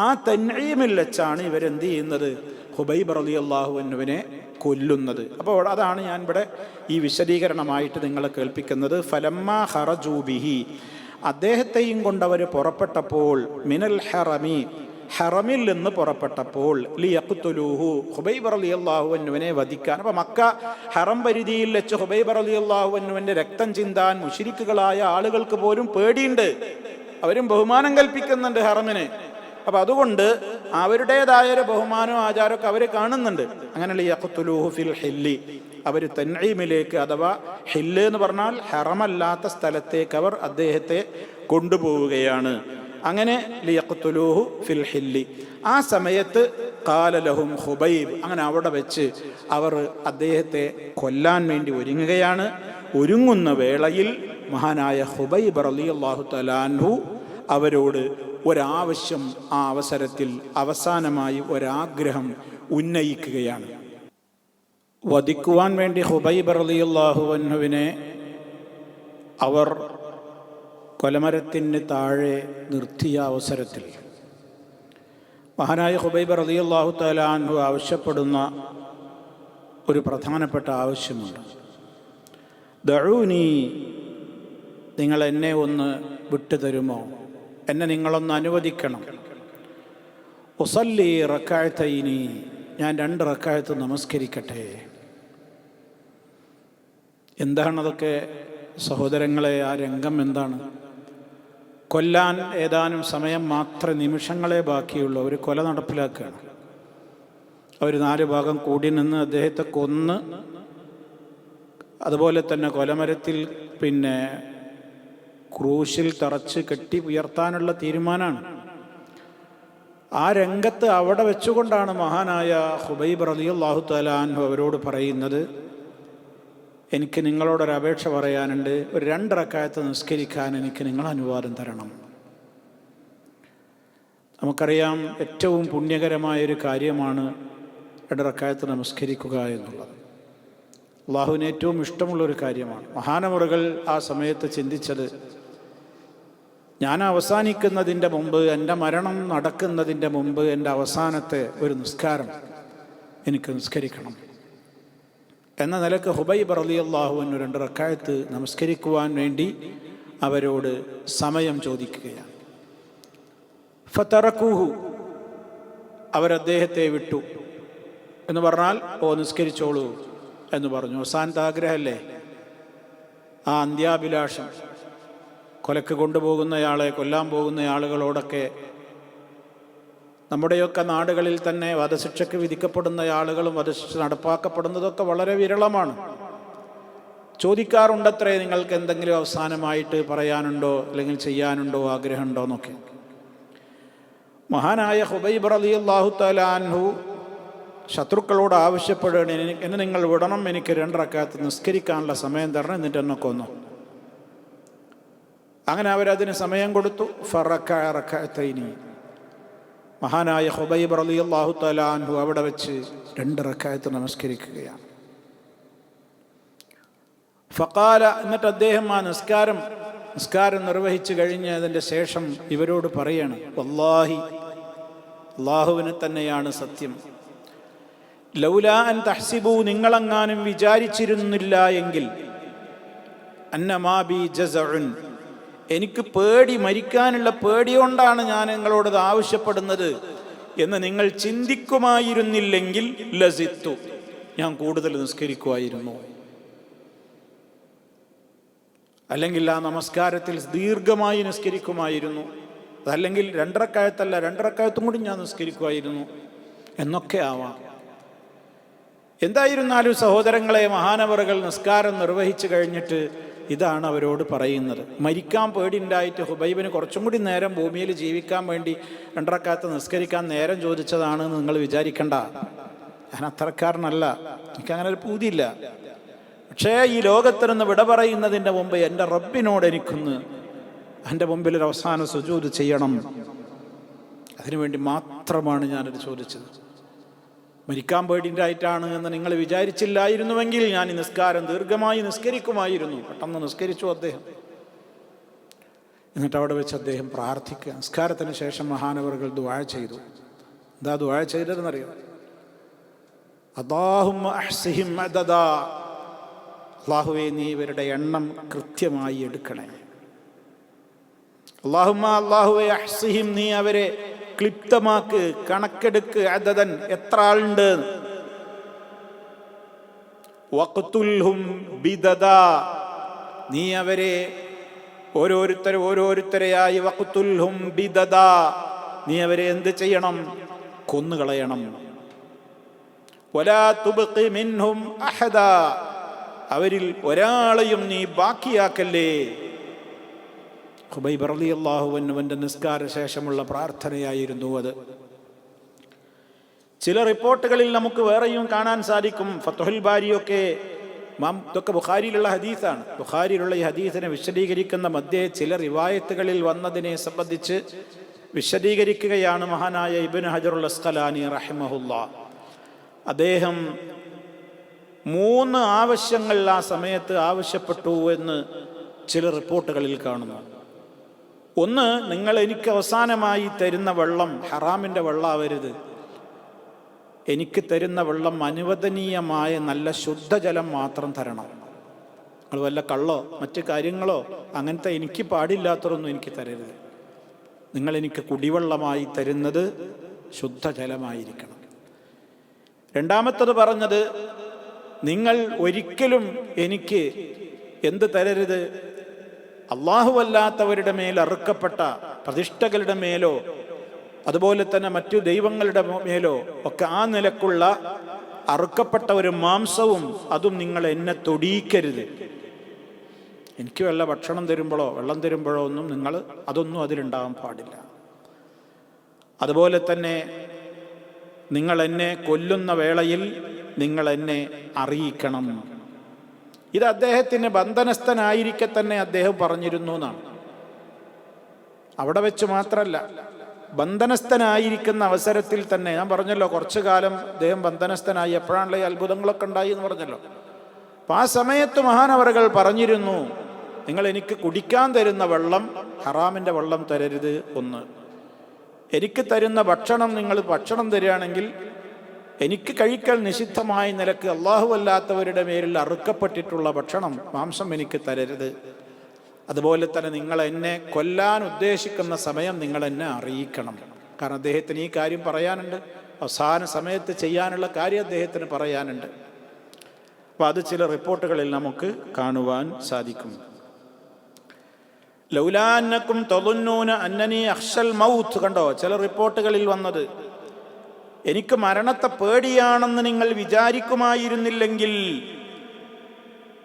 ആ തൻഈമിൽ വെച്ചാണ് ഇവരെന്ത് ചെയ്യുന്നത്? ഖുബൈബ് റളിയല്ലാഹു അൻഹുവിനെ കൊല്ലുന്നത്. അപ്പോൾ അതാണ് ഞാൻ ഇവിടെ ഈ വിശദീകരണമായിട്ട് നിങ്ങളെ കേൾപ്പിക്കുന്നത്. ഫലമ്മാ ഖറജൂ ബിഹി, അദ്ദേഹത്തെയും കൊണ്ടവർ പുറപ്പെട്ടപ്പോൾ, മിനൽ ഹറമി, ഹറമിൽ നിന്ന് പുറപ്പെട്ടപ്പോൾ, ലിയഖ്തുലൂഹു, ഖുബൈബ് റളിയല്ലാഹു അൻഹുവിനെ വധിക്കാൻ. അപ്പോൾ മക്ക ഹറം പരിധിയിൽ വെച്ച് ഖുബൈബ് റളിയല്ലാഹു അൻഹുവിൻ്റെ രക്തം ചിന്താൻ മുശ്രിക്കുകളായ ആളുകൾക്ക് പോലും പേടിയുണ്ട്. അവരും ബഹുമാനം കൽപ്പിക്കുന്നുണ്ട് ഹറമിന്. അപ്പം അതുകൊണ്ട് അവരുടേതായൊരു ബഹുമാനവും ആചാരമൊക്കെ അവർ കാണുന്നുണ്ട്. അങ്ങനെ ലിയഖ്തുലൂഹു ഫിൽ ഹില്ലി, അവർ തൻഈമിലേക്ക്, അഥവാ ഹില്ല് എന്ന് പറഞ്ഞാൽ ഹറമല്ലാത്ത സ്ഥലത്തേക്ക് അവർ അദ്ദേഹത്തെ കൊണ്ടുപോവുകയാണ്. അങ്ങനെ ലിയഖ്തുലൂഹു ഫിൽ ഹില്ലി. ആ സമയത്ത് ഖാല ലഹും ഖുബൈബ്, അങ്ങനെ അവിടെ വെച്ച് അവർ അദ്ദേഹത്തെ കൊല്ലാൻ വേണ്ടി ഒരുങ്ങുകയാണ്. ഒരുങ്ങുന്ന വേളയിൽ മഹാനായ ഖുബൈബ് റളിയല്ലാഹു തആല അൻഹു അവരോട് ഒരാവശ്യം, ആ അവസരത്തിൽ അവസാനമായി ഒരാഗ്രഹം ഉന്നയിക്കുകയാണ്. വധിക്കുവാൻ വേണ്ടി ഖുബൈബ് റളിയല്ലാഹു അൻഹുവിനെ അവർ കൊലമരത്തിന് താഴെ നിർത്തിയ അവസരത്തിൽ മഹാനായ ഖുബൈബ് റളിയല്ലാഹു തആല അൻഹു ആവശ്യപ്പെടുന്ന ഒരു പ്രധാനപ്പെട്ട ആവശ്യമുണ്ട്. ദഊനി, നിങ്ങൾ എന്നെ ഒന്ന് വിട്ടുതരുമോ? എന്നെ നിങ്ങളൊന്ന് അനുവദിക്കണം. ഉസല്ലി റക്അതൈനി, ഞാൻ 2 റക്അത്ത് നമസ്കരിക്കട്ടെ. എന്താണതൊക്കെ സഹോദരങ്ങളെ? ആ രംഗം എന്താണ്? കൊല്ലാൻ ഏതാനും സമയം മാത്രം, നിമിഷങ്ങളെ ബാക്കിയുള്ളൂ. അവർ കൊല നടപ്പിലാക്കുകയാണ്. അവർ 4 ഭാഗം കൂടി നിന്ന് അദ്ദേഹത്തെ കൊന്ന്, അതുപോലെ തന്നെ കൊലമരത്തിൽ ക്രൂശിൽ തറച്ച് കെട്ടി ഉയർത്താനുള്ള തീരുമാനമാണ്. ആ രംഗത്ത് അവിടെ വെച്ചുകൊണ്ടാണ് മഹാനായ ഖുബൈബ് റളിയല്ലാഹു തആല അൻഹു അവരോട് പറയുന്നത്, എനിക്ക് നിങ്ങളോടൊരപേക്ഷ പറയാനുണ്ട്. ഒരു 2 റക്അത്ത് നിസ്കരിക്കാൻ എനിക്ക് നിങ്ങൾ അനുവാദം തരണം. നമുക്കറിയാം, ഏറ്റവും പുണ്യകരമായൊരു കാര്യമാണ് 2 റക്അത്ത് നമസ്കരിക്കുക എന്നുള്ളത്. അള്ളാഹുവിന് ഏറ്റവും ഇഷ്ടമുള്ളൊരു കാര്യമാണ്. മഹാനവറുകൾ ആ സമയത്ത് ചിന്തിച്ചത്, ഞാൻ അവസാനിക്കുന്നതിൻ്റെ മുമ്പ്, എൻ്റെ മരണം നടക്കുന്നതിൻ്റെ മുമ്പ് എൻ്റെ അവസാനത്തെ ഒരു നിസ്കാരം എനിക്ക് നിസ്കരിക്കണം എന്ന നിലക്ക് ഖുബൈബ് റളിയല്ലാഹു അൻഹു 2 റക്അത്ത് നമസ്കരിക്കുവാൻ വേണ്ടി അവരോട് സമയം ചോദിക്കുകയാണ്. ഫതറകൂഹു, അവരദ്ദേഹത്തെ വിട്ടു. എന്ന് പറഞ്ഞാൽ, ഓ നിസ്കരിച്ചോളൂ എന്ന് പറഞ്ഞു. അവസാനത്തെ ആഗ്രഹമല്ലേ, ആ അന്ത്യാഭിലാഷം. കൊലക്ക് കൊണ്ടുപോകുന്നയാളെ, കൊല്ലാൻ പോകുന്ന ആളുകളോടൊക്കെ, നമ്മുടെയൊക്കെ നാടുകളിൽ തന്നെ വധശിക്ഷയ്ക്ക് വിധിക്കപ്പെടുന്ന ആളുകളും വധശിക്ഷ നടപ്പാക്കപ്പെടുന്നതൊക്കെ വളരെ വിരളമാണ്. ചോദിക്കാറുണ്ടത്രേ, നിങ്ങൾക്ക് എന്തെങ്കിലും അവസാനമായിട്ട് പറയാനുണ്ടോ, അല്ലെങ്കിൽ ചെയ്യാനുണ്ടോ, ആഗ്രഹമുണ്ടോ എന്നൊക്കെ. മഹാനായ ഖുബൈബ് റളിയല്ലാഹു തആല അൻഹു ശത്രുക്കളോട് ആവശ്യപ്പെടുകയാണ്, എന്നെ നിങ്ങൾ വിടണം, എനിക്ക് 2 റക്അത്ത് നിസ്കരിക്കാനുള്ള സമയം തരണം, എന്നിട്ട് എന്നെ കൊന്നു. അങ്ങനെ അവരതിന് സമയം കൊടുത്തു. ഫറക്കഅ റക്അതൈനി, മഹാനായ ഖുബൈബ് റളിയല്ലാഹു തആല അൻഹു അവിടെ വെച്ച് 2 റക്അത്ത് നമസ്കരിക്കുകയാണ്. ഫഖാല, എന്നിട്ട് അദ്ദേഹം ആ നിസ്കാരം നിർവഹിച്ചു കഴിഞ്ഞതിൻ്റെ ശേഷം ഇവരോട് പറയാണ്, വല്ലാഹി, അല്ലാഹുവിനെ തന്നെയാണ് സത്യം, ലൗലാ അൻ തഹ്സിബൂ, നിങ്ങളെങ്ങാനും വിചാരിച്ചിരുന്നില്ല എങ്കിൽ, അന്നമാ ബി ജസഉൻ, എനിക്ക് പേടി, മരിക്കാനുള്ള പേടി കൊണ്ടാണ് ഞാൻ നിങ്ങളോട് ആവശ്യപ്പെടുന്നത്. എന്ന് നിങ്ങൾ ചിന്തിക്കുമായിരുന്നില്ലെങ്കിൽ ലസിത്തു, ഞാൻ കൂടുതൽ നിസ്കരിക്കുമായിരുന്നു. അല്ലെങ്കിൽ ആ നമസ്കാരത്തിൽ ദീർഘമായി നിസ്കരിക്കുമായിരുന്നു. അതല്ലെങ്കിൽ 2 റക്അത്തല്ല 2 റക്അത്തും കൂടി ഞാൻ നിസ്കരിക്കുമായിരുന്നു എന്നൊക്കെ ആവാം. എന്തായിരുന്നാലും സഹോദരങ്ങളെ, മഹാനവറുകൾ നിസ്കാരം നിർവഹിച്ചു കഴിഞ്ഞിട്ട് ഇതാണ് അവരോട് പറയുന്നത്. മരിക്കാൻ പേടിയുണ്ടായിട്ട് ഹുബൈബിന് കുറച്ചും കൂടി നേരം ഭൂമിയിൽ ജീവിക്കാൻ വേണ്ടി 2 റക്അത്ത് നിസ്കരിക്കാൻ നേരം ചോദിച്ചതാണെന്ന് നിങ്ങൾ വിചാരിക്കണ്ട. ഞാൻ അത്രക്കാരനല്ല, എനിക്കങ്ങനെ ഒരു പൂതിയില്ല. പക്ഷേ ഈ ലോകത്തിൽ നിന്ന് വിട പറയുന്നതിൻ്റെ മുമ്പ് എൻ്റെ റബ്ബിനോട് എനിക്കൊന്ന് എൻ്റെ മുമ്പിൽ ഒരു അവസാന സുജൂദ് ചെയ്യണം. അതിനുവേണ്ടി മാത്രമാണ് ഞാനത് ചോദിച്ചത്. മരിക്കാൻ പേടിൻ്റായിട്ടാണ് എന്ന് നിങ്ങൾ വിചാരിച്ചില്ലായിരുന്നുവെങ്കിൽ ഞാൻ ഈ നിസ്കാരം ദീർഘമായി നിസ്കരിക്കുമായിരുന്നു. പെട്ടെന്ന് നിസ്കരിച്ചു അദ്ദേഹം. എന്നിട്ട് അവിടെ വെച്ച് അദ്ദേഹം പ്രാർത്ഥിക്കുക. നിസ്കാരത്തിന് ശേഷം മഹാനവറുകൾ ദുആ ചെയ്തു. എന്താ ദുആ ചെയ്തതെന്നറിയോ? അല്ലാഹുമ്മ അഹ്സിഹിം അദദാ, അല്ലാഹുവേ നീ ഇവരുടെ എണ്ണം കൃത്യമായി എടുക്കണേ. അല്ലാഹുവേ അഹ്സിഹിം, നീ അവരെ ക്ലിപ്തമാക്ക്, കണക്കെടുക്ക്. അദദൻ, എത്ര ആളുണ്ട്. വഖ്തുൽഹും ബിദദാ, നീ അവരെ ഓരോരുത്തരെയായി വഖ്തുൽഹും ബിദദാ, നീ അവരെ എന്ത് ചെയ്യണം? കൊന്നുകളയണം. വലാ തുബ്ഖി മിൻഹും അഹദാ, അവരിൽ ഒരാളെയും നീ ബാക്കിയാക്കല്ലേ. ഖുബൈബ് റളിയല്ലാഹു അൻഹുവിന്റെ നിസ്കാര ശേഷമുള്ള പ്രാർത്ഥനയായിരുന്നു അത്. ചില റിപ്പോർട്ടുകളിൽ നമുക്ക് വേറെയും കാണാൻ സാധിക്കും. ഫത്ഹുൽ ബാരിയൊക്കെ ഇതൊക്കെ ബുഖാരിയിലുള്ള ഹദീസാണ്. ബുഖാരിയിലുള്ള ഈ ഹദീസിനെ വിശദീകരിക്കുന്ന മധ്യേ ചില റിവായത്തുകളിൽ വന്നതിനെ സംബന്ധിച്ച് വിശദീകരിക്കുകയാണ് മഹാനായ ഇബ്നു ഹജറുൽ അസ്ഖലാനി റഹിമഹുല്ലാഹ്. അദ്ദേഹം 3 ആവശ്യങ്ങൾ ആ സമയത്ത് ആവശ്യപ്പെട്ടു എന്ന് ചില റിപ്പോർട്ടുകളിൽ കാണുന്നു. ഒന്ന്, നിങ്ങൾ എനിക്ക് അവസാനമായി തരുന്ന വെള്ളം ഹറാമിൻ്റെ വെള്ളമാവരുത്. എനിക്ക് തരുന്ന വെള്ളം അനുവദനീയമായ നല്ല ശുദ്ധജലം മാത്രം തരണം. അത് വല്ല കള്ളോ മറ്റു കാര്യങ്ങളോ അങ്ങനത്തെ എനിക്ക് പാടില്ലാത്തതൊന്നും എനിക്ക് തരരുത്. നിങ്ങളെനിക്ക് കുടിവെള്ളമായി തരുന്നത് ശുദ്ധജലമായിരിക്കണം. രണ്ടാമത്തത് പറഞ്ഞത്, നിങ്ങൾ ഒരിക്കലും എനിക്ക് എന്ത് തരരുത്? അല്ലാഹുവല്ലാത്തവരുടെ മേൽ അറുക്കപ്പെട്ട പ്രതിഷ്ഠകളുടെ മേലോ അതുപോലെ തന്നെ മറ്റു ദൈവങ്ങളുടെ മേലോ ഒക്കെ ആ നിലക്കുള്ള അറുക്കപ്പെട്ട ഒരു മാംസവും അതും നിങ്ങൾ എന്നെ തൊടിയിക്കരുത്. എനിക്ക് വല്ല ഭക്ഷണം തരുമ്പോഴോ വെള്ളം തരുമ്പോഴോ ഒന്നും അതൊന്നും അതിലുണ്ടാകാൻ പാടില്ല. അതുപോലെ തന്നെ നിങ്ങൾ എന്നെ കൊല്ലുന്ന വേളയിൽ നിങ്ങൾ എന്നെ അറിയിക്കണം. ഇത് അദ്ദേഹത്തിന് ബന്ധനസ്ഥനായിരിക്കെ തന്നെ അദ്ദേഹം പറഞ്ഞിരുന്നു എന്നാണ്. അവിടെ വെച്ച് മാത്രമല്ല, ബന്ധനസ്ഥനായിരിക്കുന്ന അവസരത്തിൽ തന്നെ ഞാൻ പറഞ്ഞല്ലോ, കുറച്ചു കാലം അദ്ദേഹം ബന്ധനസ്ഥനായി. എപ്പോഴാണല്ലോ ഈ അത്ഭുതങ്ങളൊക്കെ ഉണ്ടായി എന്ന് പറഞ്ഞല്ലോ. അപ്പം ആ സമയത്ത് മഹാനവറുകൾ പറഞ്ഞിരുന്നു, നിങ്ങൾ എനിക്ക് കുടിക്കാൻ തരുന്ന വെള്ളം ഹറാമിൻ്റെ വെള്ളം തരരുത്. ഒന്ന്, എനിക്ക് തരുന്ന ഭക്ഷണം നിങ്ങൾ ഭക്ഷണം തരികയാണെങ്കിൽ എനിക്ക് കഴിക്കൽ നിഷിദ്ധമായ നിലക്ക് അല്ലാഹു അല്ലാത്തവരുടെ മേലിൽ അറുക്കപ്പെട്ടിട്ടുള്ള ഭക്ഷണം മാംസം എനിക്ക് തരരുത്. അതുപോലെ തന്നെ നിങ്ങൾ എന്നെ കൊല്ലാൻ ഉദ്ദേശിക്കുന്ന സമയം നിങ്ങൾ എന്നെ അറിയിക്കണം. കാരണം അദ്ദേഹത്തിന് ഈ കാര്യം പറയാനുണ്ട്. അവസാന സമയത്ത് ചെയ്യാനുള്ള കാര്യം അദ്ദേഹത്തിന് പറയാനുണ്ട്. അപ്പോൾ അത് ചില റിപ്പോർട്ടുകളിൽ നമുക്ക് കാണുവാൻ സാധിക്കും. ലൗലാ അന്നക്കും തളുന്നൂന അന്നനി അഖ്ശൽ മൗത്ത്, കണ്ടോ ചില റിപ്പോർട്ടുകളിൽ വന്നത്, എനിക്ക് മരണത്തെ പേടിയാണെന്ന് നിങ്ങൾ വിചാരിക്കുമായിരുന്നില്ലെങ്കിൽ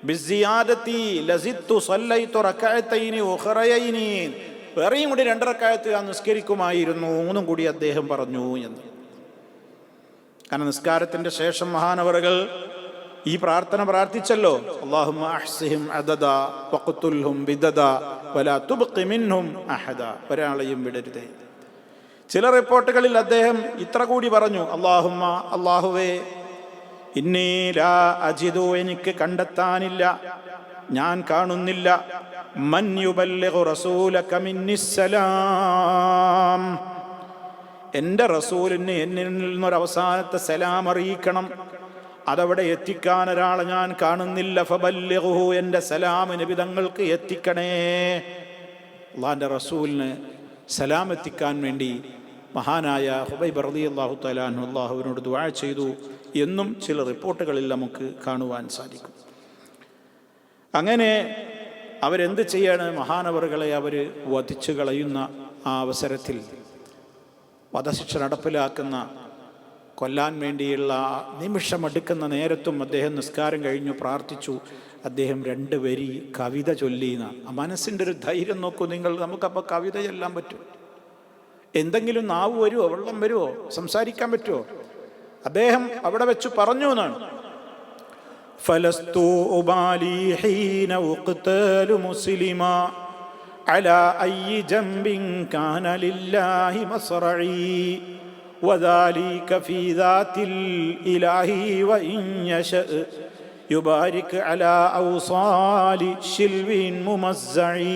ബിസിയാദത്തി ലസിത്തു സല്ലൈതു റകഅതൈനി ഉഖറയൈനി, വേറെയും കൂടി 2 റക്അത്ത് ഞാൻ നിസ്കരിക്കുമായിരുന്നു എന്നും കൂടി അദ്ദേഹം പറഞ്ഞു എന്ന്. കാരണം നിസ്കാരത്തിന്റെ ശേഷം മഹാനവറുകൾ ഈ പ്രാർത്ഥന പ്രാർത്ഥിച്ചല്ലോ, അല്ലാഹുമ്മ അഹ്സിഹിം അദദാ വഖ്തുൽഹും ബിദദാ വലാ തുബ്ഖി മിൻഹും അഹദാ, ഒരാളെയും വിടരുതേ. ചില റിപ്പോർട്ടുകളിൽ അദ്ദേഹം ഇത്ര കൂടി പറഞ്ഞു, അല്ലാഹുമ്മ, അല്ലാഹുവേ, ഇന്നി ലാ അജിദു, എനിക്ക് കണ്ടെത്താനില്ല, ഞാൻ കാണുന്നില്ല, മൻ യുബല്ലിഗു റസൂലക മിന്നിസ്സലാം, എൻ്റെ റസൂലിന് എന്നിൽ നിന്നൊരു അവസാനത്തെ സലാം അറിയിക്കണം, അതവിടെ എത്തിക്കാൻ ഒരാളെ ഞാൻ കാണുന്നില്ല. ഫബല്ലിഗുഹു, എൻ്റെ സലാം നബി തങ്ങൾക്ക് എത്തിക്കണേ. അല്ലാഹുവിൻ്റെ റസൂലിന് സലാം എത്തിക്കാൻ വേണ്ടി മഹാനായ ഹുബൈബ് റളിയല്ലാഹു തആല അൻഹു അല്ലാഹുവിനോട് ദുആ ചെയ്തു എന്നും ചില റിപ്പോർട്ടുകളിൽ നമുക്ക് കാണുവാൻ സാധിക്കും. അങ്ങനെ അവരെന്ത് ചെയ്യാണ്? മഹാനവറുകളെ അവർ വധിച്ചു കളയുന്ന ആ അവസരത്തിൽ വധശിക്ഷ നടപ്പിലാക്കുന്ന കൊല്ലാൻ വേണ്ടിയുള്ള നിമിഷമെടുക്കുന്ന നേരത്തും അദ്ദേഹം നിസ്കാരം കഴിഞ്ഞു പ്രാർത്ഥിച്ചു. അദ്ദേഹം 2 വരി കവിത ചൊല്ലിയെന്ന മനസ്സിൻ്റെ ഒരു ധൈര്യം നോക്കൂ നിങ്ങൾ. നമുക്കപ്പോൾ കവിത ചൊല്ലാൻ പറ്റും? എന്തെങ്കിലും നാവ് വരുമോ, വെള്ളം വരുമോ, സംസാരിക്കാൻ പറ്റുമോ? അദ്ദേഹം അവിടെ വെച്ച് പറഞ്ഞു എന്നാണ്, ഫലസ്തു ഉബാലി ഹീന ഉഖ്തലു മുസ്ലിമാ അലാ അയ്യി ജംബിൻ കാന ലില്ലാഹി മസ്റഈ വദാലിക ഫീ ദാതിൽ ഇലാഹി വഇൻ യശഅ യുബാരിക് അലാ ഔസാലി ശിൽവിൻ മുമസ്സഈ.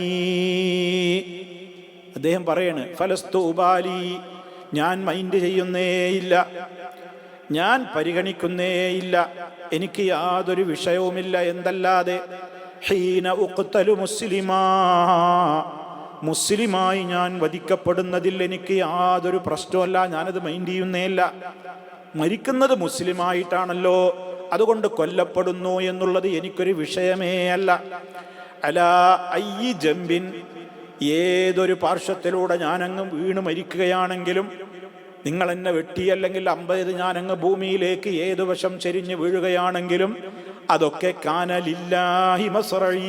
അദ്ദേഹം പറയാണ്, ഫലസ്തു ഉബാലി, ഞാൻ മൈൻഡ് ചെയ്യുന്നേയില്ല, ഞാൻ പരിഗണിക്കുന്നേയില്ല, എനിക്ക് യാതൊരു വിഷയവുമില്ല. എന്തല്ലാതെ ഹീന ഉഖ്തലു മുസ്ലിമാ, മുസ്ലിമായി ഞാൻ വധിക്കപ്പെടുന്നതിൽ എനിക്ക് യാതൊരു പ്രശ്നമല്ല, ഞാനത് മൈൻഡ് ചെയ്യുന്നേയില്ല. മരിക്കുന്നത് മുസ്ലിമായിട്ടാണല്ലോ, അതുകൊണ്ട് കൊല്ലപ്പെടുന്നു എന്നുള്ളത് എനിക്കൊരു വിഷയമേ അല്ല. അലാ അയ്യി ജംബിൻ, ഏതൊരു പാർശ്വത്തിലൂടെ ഞാനങ്ങ് വീണ് മരിക്കുകയാണെങ്കിലും, നിങ്ങൾ എന്നെ വെട്ടി അല്ലെങ്കിൽ 50 ഞാനങ്ങ് ഭൂമിയിലേക്ക് ഏതു വശം ചെരിഞ്ഞ് വീഴുകയാണെങ്കിലും അതൊക്കെ കാന ലില്ലാഹി മസ്റഈ,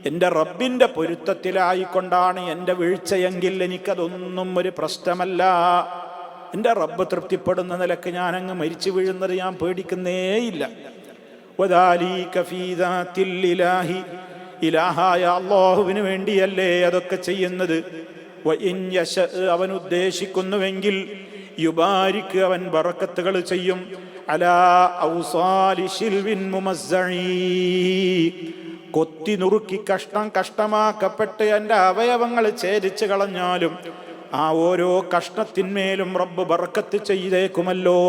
എൻ്റെ റബ്ബിൻ്റെ പൊരുത്തത്തിലായിക്കൊണ്ടാണ് എൻ്റെ വീഴ്ചയെങ്കിൽ എനിക്കതൊന്നും ഒരു പ്രശ്നമല്ല. എൻ്റെ റബ്ബ് തൃപ്തിപ്പെടുന്ന നിലക്ക് ഞാനങ്ങ് മരിച്ചു വീഴുന്നത് ഞാൻ പേടിക്കുന്നേയില്ല. വദാലിക ഫീ ദാതിൽ ഇലാഹി, ഇലാഹായ അല്ലാഹുവിന് വേണ്ടിയല്ലേ അതൊക്കെ ചെയ്യുന്നത്. വഇൻ യശഅ, അവൻ ഉദ്ദേശിക്കുന്നുവെങ്കിൽ, യുബാരിക്, അവൻ ബറക്കത്തുകൾ ചെയ്യും, അലാ ഔസാലി ശിൽവിൻ മുമസ്സഈ, കൊത്തി നുറുക്കി കഷ്ടമാക്കപ്പെട്ട് എൻ്റെ അവയവങ്ങൾ ഛേദിച്ച് കളഞ്ഞാലും ആ ഓരോ കഷ്ണത്തിന്മേലും റബ്ബ് ബറക്കത്ത് ചെയ്തേക്കുമല്ലോ.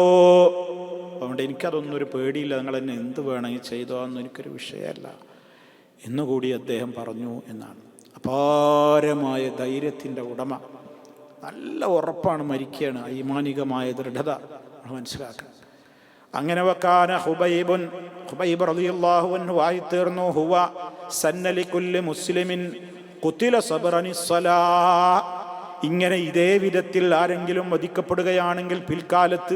അതുകൊണ്ട് എനിക്കതൊന്നും ഒരു പേടിയില്ല, നിങ്ങൾ എന്നെ എന്ത് വേണമെങ്കിൽ ചെയ്തോ എന്ന് എനിക്കൊരു വിഷയമല്ല എന്നുകൂടി അദ്ദേഹം പറഞ്ഞു എന്നാണ്. അപാരമായ ധൈര്യത്തിൻ്റെ ഉടമ, നല്ല ഉറപ്പാണ്, മരിക്കുകയാണ്, ഈമാനികമായ ദൃഢത മനസ്സിലാക്കുക. അങ്ങനെ വക്കാന ഹുബൈബ് റളിയല്ലാഹു അൻഹു ആയിത്തീർന്നു, ഹുവ സന്ന ലികുല്ലി മുസ്ലിമിൻ ഖുതില സബ്റനി സ്വലാ. ഇങ്ങനെ ഇതേ വിധത്തിൽ ആരെങ്കിലും വധിക്കപ്പെടുകയാണെങ്കിൽ പിൽക്കാലത്ത്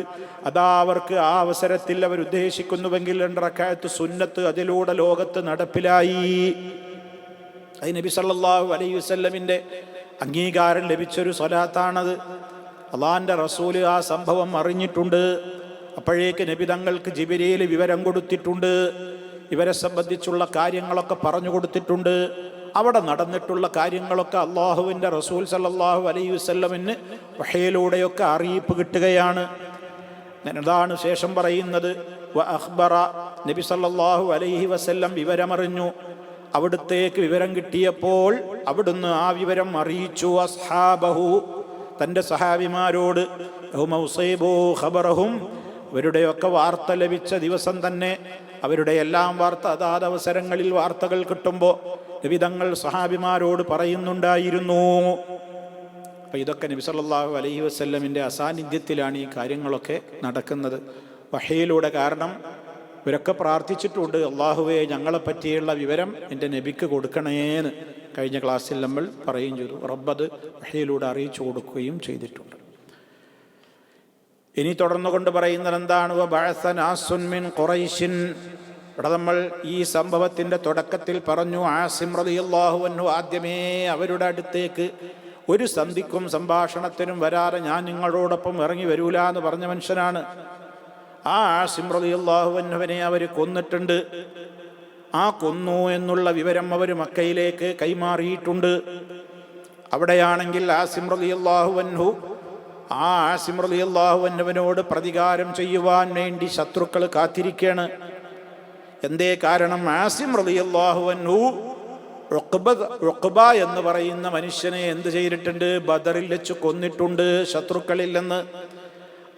അതാ അവർക്ക് ആ അവസരത്തിൽ അവർ ഉദ്ദേശിക്കുന്നുവെങ്കിൽ 2 റക്അത്ത് സുന്നത്ത് അതിലൂടെ ലോകത്ത് നടപ്പിലായി. അത് നബി സല്ലല്ലാഹു അലൈഹി വസല്ലമിൻ്റെ അംഗീകാരം ലഭിച്ചൊരു സ്വലാത്താണത്. അള്ളാഹിൻ്റെ റസൂല് ആ സംഭവം അറിഞ്ഞിട്ടുണ്ട്. അപ്പോഴേക്ക് നബി തങ്ങൾക്ക് ജിബ്രീൽ വിവരം കൊടുത്തിട്ടുണ്ട്, ഇവരെ സംബന്ധിച്ചുള്ള കാര്യങ്ങളൊക്കെ പറഞ്ഞു കൊടുത്തിട്ടുണ്ട്. അവിടെ നടന്നിട്ടുള്ള കാര്യങ്ങളൊക്കെ അള്ളാഹുവിൻ്റെ റസൂൽ സല്ലല്ലാഹു അലൈഹി വസല്ലമിന് വഹയിലൂടെയൊക്കെ അറിയിപ്പ് കിട്ടുകയാണ്. അതാണ് ശേഷം പറയുന്നത്, വ അഖ്ബറ, നബി സല്ലല്ലാഹു അലൈഹി വസല്ലം വിവരമറിഞ്ഞു. അവിടുത്തേക്ക് വിവരം കിട്ടിയപ്പോൾ അവിടുന്ന് ആ വിവരം അറിയിച്ചു അസ്ഹാബഹു, തൻ്റെ സഹാബിമാരോട്. ഖബറഹും, അവരുടെയൊക്കെ വാർത്ത ലഭിച്ച ദിവസം തന്നെ, അവരുടെ എല്ലാം വാർത്ത അതാത് അവസരങ്ങളിൽ വാർത്തകൾ കിട്ടുമ്പോൾ നബി തങ്ങൾ സഹാബിമാരോട് പറയുന്നുണ്ടായിരുന്നു. അപ്പം ഇതൊക്കെ നബി സല്ലല്ലാഹു അലൈഹി വസല്ലമിൻ്റെ അസാന്നിധ്യത്തിലാണ് ഈ കാര്യങ്ങളൊക്കെ നടക്കുന്നത്, വഹയിലൂടെ. കാരണം ഇവരൊക്കെ പ്രാർത്ഥിച്ചിട്ടുണ്ട്, അള്ളാഹുവേ ഞങ്ങളെ പറ്റിയുള്ള വിവരം എൻ്റെ നബിക്ക് കൊടുക്കണേന്ന് കഴിഞ്ഞ ക്ലാസ്സിൽ നമ്മൾ പറയുകയും ചെയ്തു. റബ്ബത് വഹയിലൂടെ അറിയിച്ചു കൊടുക്കുകയും ചെയ്തിട്ടുണ്ട്. ഇനി തുടർന്നുകൊണ്ട് പറയുന്നത് എന്താണ്? വബഅസ നാസുൻ മിൻ ഖുറൈശിൻ. ഇവിടെ നമ്മൾ ഈ സംഭവത്തിൻ്റെ തുടക്കത്തിൽ പറഞ്ഞു, ആസിം റളിയല്ലാഹു അൻഹു ആദ്യമേ അവരുടെ അടുത്തേക്ക് ഒരു സന്ധിക്കും സംഭാഷണത്തിനും വരാതെ ഞാൻ നിങ്ങളോടൊപ്പം ഇറങ്ങി വരൂല എന്ന് പറഞ്ഞ മനുഷ്യനാണ്. ആ ആസിം റളിയല്ലാഹു അൻഹുവിനെ അവർ കൊന്നിട്ടുണ്ട്. ആ കൊന്നു എന്നുള്ള വിവരം അവർ മക്കയിലേക്ക് കൈമാറിയിട്ടുണ്ട്. അവിടെയാണെങ്കിൽ ആസിം റളിയല്ലാഹു അൻഹു ആ ആസിം റളിയല്ലാഹു അൻഹുവിനോട് പ്രതികാരം ചെയ്യുവാൻ വേണ്ടി ശത്രുക്കൾ കാത്തിരിക്കുകയാണ്. എന്തേ കാരണം? ആസിം റളിയല്ലാഹു അൻഹു ഉഖബ എന്ന് പറയുന്ന മനുഷ്യനെ എന്ത് ചെയ്തിട്ടുണ്ട്? ബദറിൽ വെച്ച് കൊന്നിട്ടുണ്ട് ശത്രുക്കളിൽ നിന്ന്.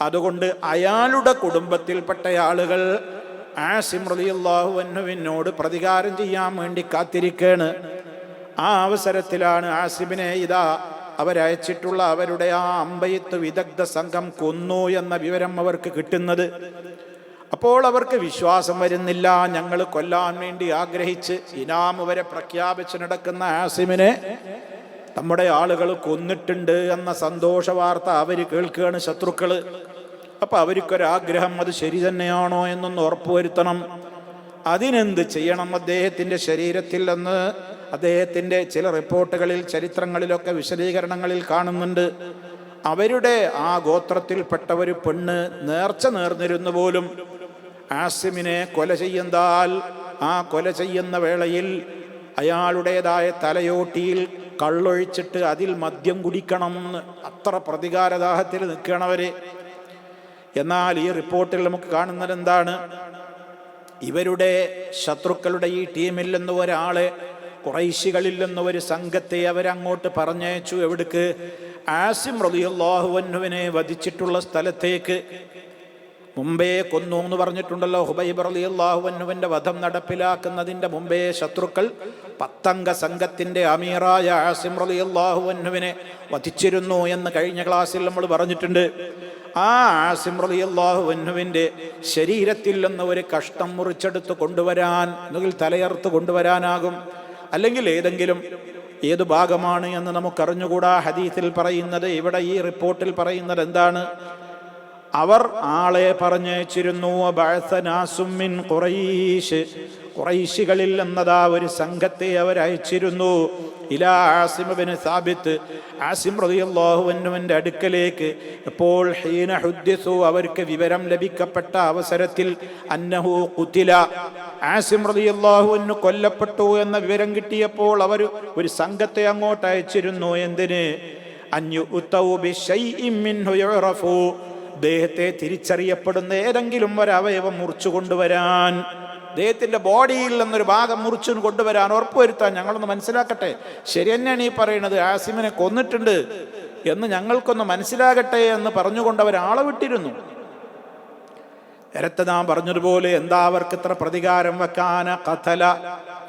അതുകൊണ്ട് അയാളുടെ കുടുംബത്തിൽപ്പെട്ട ആളുകൾ ആസിം റളിയല്ലാഹു അൻഹുവിനോട് പ്രതികാരം ചെയ്യാൻ വേണ്ടി കാത്തിരിക്കുകയാണ്. ആ അവസരത്തിലാണ് ആസിമിനെ ഇതാ അവരയച്ചിട്ടുള്ള അവരുടെ ആ അമ്പെയ്ത്ത് വിദഗ്ധ സംഘം കൊന്നു എന്ന വിവരം അവർക്ക് കിട്ടുന്നത്. അപ്പോൾ അവർക്ക് വിശ്വാസം വരുന്നില്ല. ഞങ്ങൾ കൊല്ലാൻ വേണ്ടി ആഗ്രഹിച്ച് ഇനാം വരെ പ്രഖ്യാപിച്ച് നടക്കുന്ന ആസിമിനെ നമ്മുടെ ആളുകൾ കൊന്നിട്ടുണ്ട് എന്ന സന്തോഷ വാർത്ത അവർ കേൾക്കുകയാണ്, ശത്രുക്കള്. അപ്പം അവർക്കൊരാഗ്രഹം, അത് ശരി തന്നെയാണോ എന്നൊന്ന് ഉറപ്പുവരുത്തണം. അതിനെന്ത് ചെയ്യണം? അദ്ദേഹത്തിൻ്റെ ശരീരത്തിൽ നിന്ന് അദ്ദേഹത്തിൻ്റെ ചില റിപ്പോർട്ടുകളിൽ, ചരിത്രങ്ങളിലൊക്കെ വിശദീകരണങ്ങളിൽ കാണുന്നുണ്ട്, അവരുടെ ആ ഗോത്രത്തിൽപ്പെട്ട ഒരു പെണ്ണ് നേർച്ച നേർന്നിരുന്നു പോലും ആസിമിനെ കൊല ചെയ്യുന്നാൽ ആ കൊല ചെയ്യുന്ന വേളയിൽ അയാളുടേതായ തലയോട്ടിയിൽ കള്ളൊഴിച്ചിട്ട് അതിൽ മദ്യം കുടിക്കണം എന്ന്, അത്ര പ്രതികാരദാഹത്തിൽ നിൽക്കണവര്. എന്നാൽ ഈ റിപ്പോർട്ടിൽ നമുക്ക് കാണുന്നത് എന്താണ്? ഇവരുടെ ശത്രുക്കളുടെ ഈ ടീമിൽ നിന്ന് ഒരാളെ, ഖുറൈശികളിൽ നിന്ന് ഒരു സംഘത്തെ അവരങ്ങോട്ട് പറഞ്ഞയച്ചു. എവിടേക്ക്? ആസിം റളിയല്ലാഹു അൻഹുവിനെ വധിച്ചിട്ടുള്ള സ്ഥലത്തേക്ക്. മുമ്പേ കൊന്നു എന്ന് പറഞ്ഞിട്ടുണ്ടല്ലോ. ഹുബൈബ് റളിയല്ലാഹു അൻഹുവിൻ്റെ വധം നടപ്പിലാക്കുന്നതിൻ്റെ മുമ്പേ ശത്രുക്കൾ 10 അംഗ സംഘത്തിൻ്റെ അമീറായ ആസിം റളിയല്ലാഹു അൻഹുവിനെ വധിച്ചിരുന്നു എന്ന് കഴിഞ്ഞ ക്ലാസ്സിൽ നമ്മൾ പറഞ്ഞിട്ടുണ്ട്. ആ ആസിം റളിയല്ലാഹു അൻഹുവിൻ്റെ ശരീരത്തിൽ നിന്ന് ഒരു കഷ്ണം മുറിച്ചെടുത്ത് കൊണ്ടുവരാൻ, ഒന്നുകിൽ തലയർത്ത് കൊണ്ടുവരാനാകും, അല്ലെങ്കിൽ ഏത് ഭാഗമാണ് എന്ന് നമുക്കറിഞ്ഞുകൂടാ. ഹദീസിൽ പറയുന്നത്, ഇവിടെ ഈ റിപ്പോർട്ടിൽ പറയുന്നത് എന്താണ്? അവർ ആളെ പറഞ്ഞയച്ചിരുന്നു. ഖുറൈശികളിൽ എന്നതാ ഒരു സംഘത്തെ അവരയച്ചിരുന്നു. ഇലാ ആസിം ഇബ്നു സാബിത്ത്, ആസിം റളിയല്ലാഹു അൻഹുവിൻ്റെ അടുക്കലേക്ക്. ഇപ്പോൾ ഹീന ഹുദ്ദിസു, അവർക്ക് വിവരം ലഭിക്കപ്പെട്ട അവസരത്തിൽ, അന്നഹു ഖുതില, ആസിം റളിയല്ലാഹു അൻഹു കൊല്ലപ്പെട്ടു എന്ന വിവരം കിട്ടിയപ്പോൾ അവർ ഒരു സംഘത്തെ അങ്ങോട്ട് അയച്ചിരുന്നു. എന്തിന്? അൻയുതൗ ബിശൈഇൻ മിൻഹു യുറഫു, അദ്ദേഹത്തെ തിരിച്ചറിയപ്പെടുന്ന ഏതെങ്കിലും ഒരവയവം മുറിച്ചു കൊണ്ടുവരാൻ, അദ്ദേഹത്തിൻ്റെ ബോഡിയിൽ നിന്നൊരു ഭാഗം മുറിച്ചു കൊണ്ടുവരാൻ ഉറപ്പുവരുത്താൻ. ഞങ്ങളൊന്ന് മനസ്സിലാക്കട്ടെ, ശരി തന്നെയാണ് ഈ പറയുന്നത്, ആസിമിനെ കൊന്നിട്ടുണ്ട് എന്ന് ഞങ്ങൾക്കൊന്ന് മനസ്സിലാകട്ടെ എന്ന് പറഞ്ഞുകൊണ്ട് അവരാളെ വിട്ടിരുന്നു. നേരത്തെ നാം പറഞ്ഞതുപോലെ എന്താ അവർക്ക് ഇത്ര പ്രതികാരം വെക്കാന? ഖതല,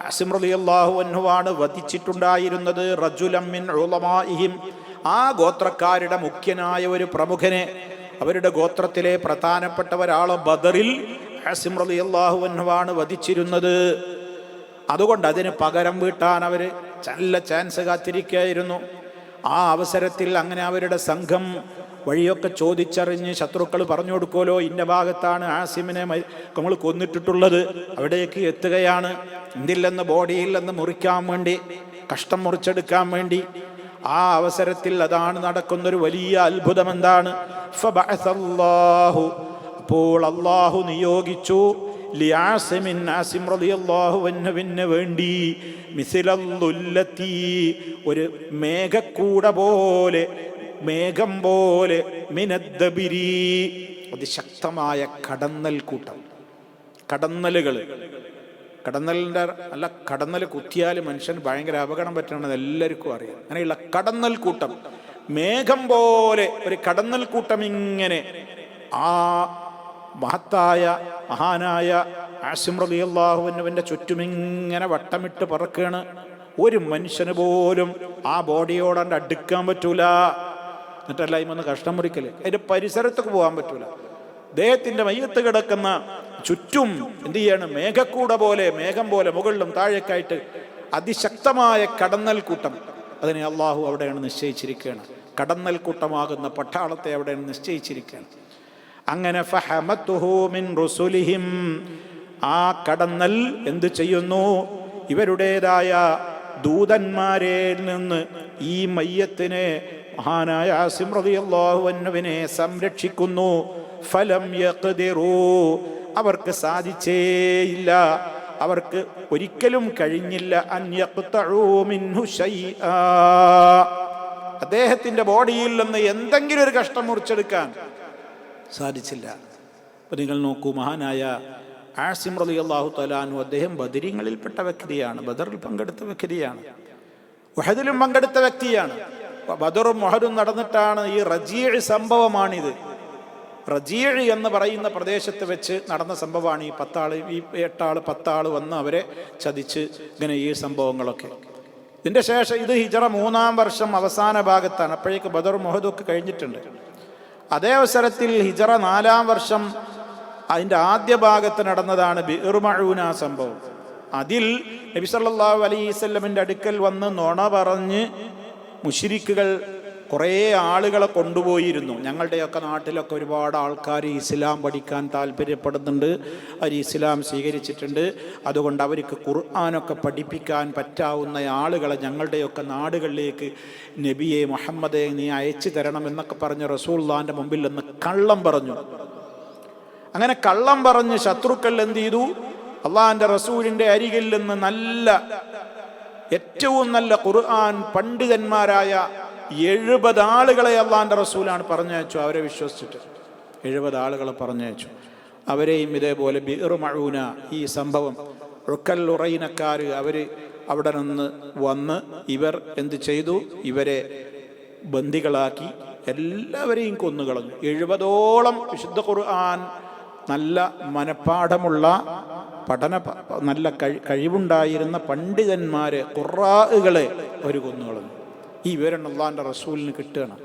ആസിം റളിയല്ലാഹു അൻഹുവാണ് വധിച്ചിട്ടുണ്ടായിരുന്നത് റജുലൻ മിൻ ഉലമാഇഹിം, ആ ഗോത്രക്കാരുടെ മുഖ്യനായ ഒരു പ്രമുഖനെ, അവരുടെ ഗോത്രത്തിലെ പ്രധാനപ്പെട്ട ഒരാൾ ബദറിൽ ആസിം റളിയല്ലാഹു അൻഹുവാണ് വധിച്ചിരുന്നത്. അതുകൊണ്ട് അതിന് പകരം വീട്ടാൻ അവർ നല്ല ചാൻസ് കാത്തിരിക്കുകയായിരുന്നു. ആ അവസരത്തിൽ അങ്ങനെ അവരുടെ സംഘം വഴിയൊക്കെ ചോദിച്ചറിഞ്ഞ് ശത്രുക്കൾ പറഞ്ഞു കൊടുക്കുമല്ലോ, ഇന്ന ഭാഗത്താണ് ആസിമിനെ നമ്മൾ കൊന്നിട്ടിട്ടുള്ളത്, അവിടേക്ക് എത്തുകയാണ്. എന്തില്ലെന്ന്, ബോഡിയിൽ നിന്ന് മുറിക്കാൻ വേണ്ടി, കഷ്ടം മുറിച്ചെടുക്കാൻ വേണ്ടി. ആ അവസരത്തിൽ അതാണ് നടക്കുന്നൊരു വലിയ അത്ഭുതം. എന്താണ്? ഫബഅസല്ലാഹു, അപ്പോൾ അല്ലാഹു നിയോഗിച്ചു, ലിആസിമിൻ, ആസിം റളിയല്ലാഹു അൻഹുവിന് വേണ്ടി, മിസ്ലല്ലുല്ലത്തി, ഒരു മേഘക്കൂട പോലെ, മേഘം പോലെ, മിനദ്ദബിരി, അതിശക്തമായ കടന്നൽ കൂട്ടം. കടന്നലുകൾ, കടന്നലിൻ്റെ അല്ല, കടന്നൽ കുത്തിയാൽ മനുഷ്യൻ ഭയങ്കര അപകടം പറ്റണമെന്ന് എല്ലാവർക്കും അറിയാം. അങ്ങനെയുള്ള കടന്നൽ കൂട്ടം, മേഘം പോലെ ഒരു കടന്നൽ കൂട്ടം ഇങ്ങനെ ആ മഹാനായ ആസിം റളിയല്ലാഹു അൻഹുവിൻ്റെ ചുറ്റുമിങ്ങനെ വട്ടമിട്ട് പറക്കുകയാണ്. ഒരു മനുഷ്യന് പോലും ആ ബോഡിയോടാണ്ട് അടുക്കാൻ പറ്റൂല. എന്നിട്ടല്ല ഇമൊന്ന് കഷ്ടം മുറിക്കല്, അതിൻ്റെ പരിസരത്തേക്ക് പോകാൻ പറ്റൂല. അദ്ദേഹത്തിൻ്റെ മയ്യത്ത് കിടക്കുന്ന ചുറ്റും എന്ത് ചെയ്യാണ്? മേഘക്കൂട പോലെ, മേഘം പോലെ മുകളിലും താഴേക്കായിട്ട് അതിശക്തമായ കടന്നൽ കൂട്ടം. അതിനെ അള്ളാഹു അവിടെയാണ് നിശ്ചയിച്ചിരിക്കുകയാണ്. കടന്നൽ കൂട്ടമാകുന്ന പട്ടാളത്തെ അവിടെയാണ് നിശ്ചയിച്ചിരിക്കുകയാണ്. അങ്ങനെ ഫഹമത്തുഹു മിൻ റുസുലിഹിം, ആ കടന്നൽ എന്ത് ചെയ്യുന്നു? ഇവരുടേതായ ദൂതന്മാരെ നിന്ന് ഈ മയ്യത്തിനെ, മഹാനായ ആസിം റളിയല്ലാഹു അൻഹുവിനെ സംരക്ഷിക്കുന്നു. ഫലം യഖ്ദിറൂ, അവർക്ക് സാധിച്ചേയില്ല, അവർക്ക് ഒരിക്കലും കഴിഞ്ഞില്ല, അൻ യഖ്തഉ മിൻഹു ശൈആ, അദ്ദേഹത്തിൻ്റെ ബോഡിയിൽ നിന്ന് എന്തെങ്കിലും ഒരു കഷ്ണം മുറിച്ചെടുക്കാൻ സാധിച്ചില്ല. അപ്പോൾ നിങ്ങൾ നോക്കൂ, മഹാനായ ആസിം റളിയല്ലാഹു തആല അൻഹു അദ്ദേഹം ബദരീങ്ങളിൽപ്പെട്ട വ്യക്തിയാണ്, ബദറിൽ പങ്കെടുത്ത വ്യക്തിയാണ്, ഉഹദിലും പങ്കെടുത്ത വ്യക്തിയാണ്. ബദറും ഉഹദും നടന്നിട്ടാണ് ഈ റജീഅ് സംഭവമാണിത്. റജീഅ് എന്ന് പറയുന്ന പ്രദേശത്ത് വെച്ച് നടന്ന സംഭവമാണ്. ഈ 10 ആള് വന്ന് അവരെ ചതിച്ച് ഇങ്ങനെ ഈ സംഭവങ്ങളൊക്കെ. ഇതിൻ്റെ ശേഷം ഇത് ഹിജറ 3-ാം വർഷം അവസാന ഭാഗത്താണ്. അപ്പോഴേക്ക് ബദർ മുഹദൊക്കെ കഴിഞ്ഞിട്ടുണ്ട്. അതേ അവസരത്തിൽ ഹിജറ 4-ാം വർഷം അതിൻ്റെ ആദ്യ ഭാഗത്ത് നടന്നതാണ് ബിഇർ മഊന സംഭവം. അതിൽ നബി സല്ലല്ലാഹു അലൈഹി വസല്ലമിൻ്റെ അടുക്കൽ വന്ന് നുണ പറഞ്ഞ് മുശ്രിക്കുകൾ കുറേ ആളുകളെ കൊണ്ടുപോയിരുന്നു. ഞങ്ങളുടെയൊക്കെ നാട്ടിലൊക്കെ ഒരുപാട് ആൾക്കാർ ഇസ്ലാം പഠിക്കാൻ താല്പര്യപ്പെടുന്നുണ്ട്, അവർ ഇസ്ലാം സ്വീകരിച്ചിട്ടുണ്ട്, അതുകൊണ്ട് അവർക്ക് ഖുർആനൊക്കെ പഠിപ്പിക്കാൻ പറ്റാവുന്ന ആളുകളെ ഞങ്ങളുടെയൊക്കെ നാടുകളിലേക്ക് നബിയെ മുഹമ്മദെ നീ അയച്ചു തരണമെന്നൊക്കെ പറഞ്ഞ് റസൂലുള്ളാഹിൻ്റെ മുമ്പിൽ നിന്ന് കള്ളം പറഞ്ഞു. അങ്ങനെ കള്ളം പറഞ്ഞ് ശത്രുക്കൾ എന്ത് ചെയ്തു? അള്ളാഹിൻ്റെ റസൂലിൻ്റെ അരികിൽ നിന്ന് ഏറ്റവും നല്ല ഖുർആൻ പണ്ഡിതന്മാരായ 70 ആളുകളെ അള്ളാഹിൻ്റെ റസൂലാണ് പറഞ്ഞയച്ചു. അവരെ വിശ്വസിച്ചിട്ട് 70 ആളുകളെ പറഞ്ഞയച്ചു. അവരെയും ഇതേപോലെ ബിഇർ മഊന ഈ സംഭവം ഉക്കൽ ഉറൈനക്കാർ അവർ അവിടെ നിന്ന് വന്ന് ഇവർ എന്ത് ചെയ്തു? ഇവരെ ബന്ദികളാക്കി എല്ലാവരെയും കൊന്നുകളഞ്ഞു. 70ഓളം വിശുദ്ധ ഖുർആൻ നല്ല മനപ്പാഠമുള്ള നല്ല കഴിവുണ്ടായിരുന്ന പണ്ഡിതന്മാരെ ഖുറാഅുകളെ അവർ കൊന്നുകളഞ്ഞു. ഈ വിവരം അള്ളാഹിൻ്റെ റസൂലിന് കിട്ടുകയാണ്,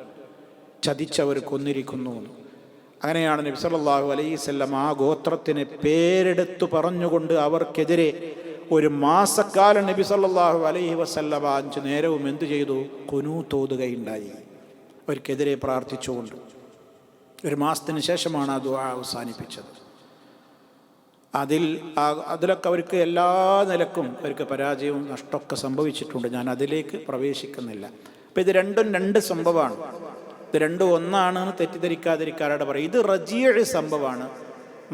ചതിച്ചവർ കൊന്നിരിക്കുന്നു. അങ്ങനെയാണ് നബി സല്ലല്ലാഹു അലൈഹി വസല്ലം ആ ഗോത്രത്തിന് പേരെടുത്തു പറഞ്ഞുകൊണ്ട് അവർക്കെതിരെ ഒരു മാസക്കാലം നബി സല്ലല്ലാഹു അലൈഹി വസല്ലം 5 നേരവും എന്തു ചെയ്തു? ഖുനൂത്ത് ഓതുകയുണ്ടായി, അവർക്കെതിരെ പ്രാർത്ഥിച്ചുകൊണ്ട്. ഒരു മാസത്തിന് ശേഷമാണ് ആ ദുആ അവസാനിപ്പിച്ചത്. അതിലൊക്കെ അവർക്ക് എല്ലാ നിലക്കും അവർക്ക് പരാജയവും നഷ്ടമൊക്കെ സംഭവിച്ചിട്ടുണ്ട്. ഞാൻ അതിലേക്ക് പ്രവേശിക്കുന്നില്ല. അപ്പം ഇത് രണ്ടും 2 സംഭവമാണ്. ഇത് രണ്ടും ഒന്നാണെന്ന് തെറ്റിദ്ധരിക്കാതിരിക്കാരുടെ പറയും. ഇത് റജിയ സംഭവമാണ്,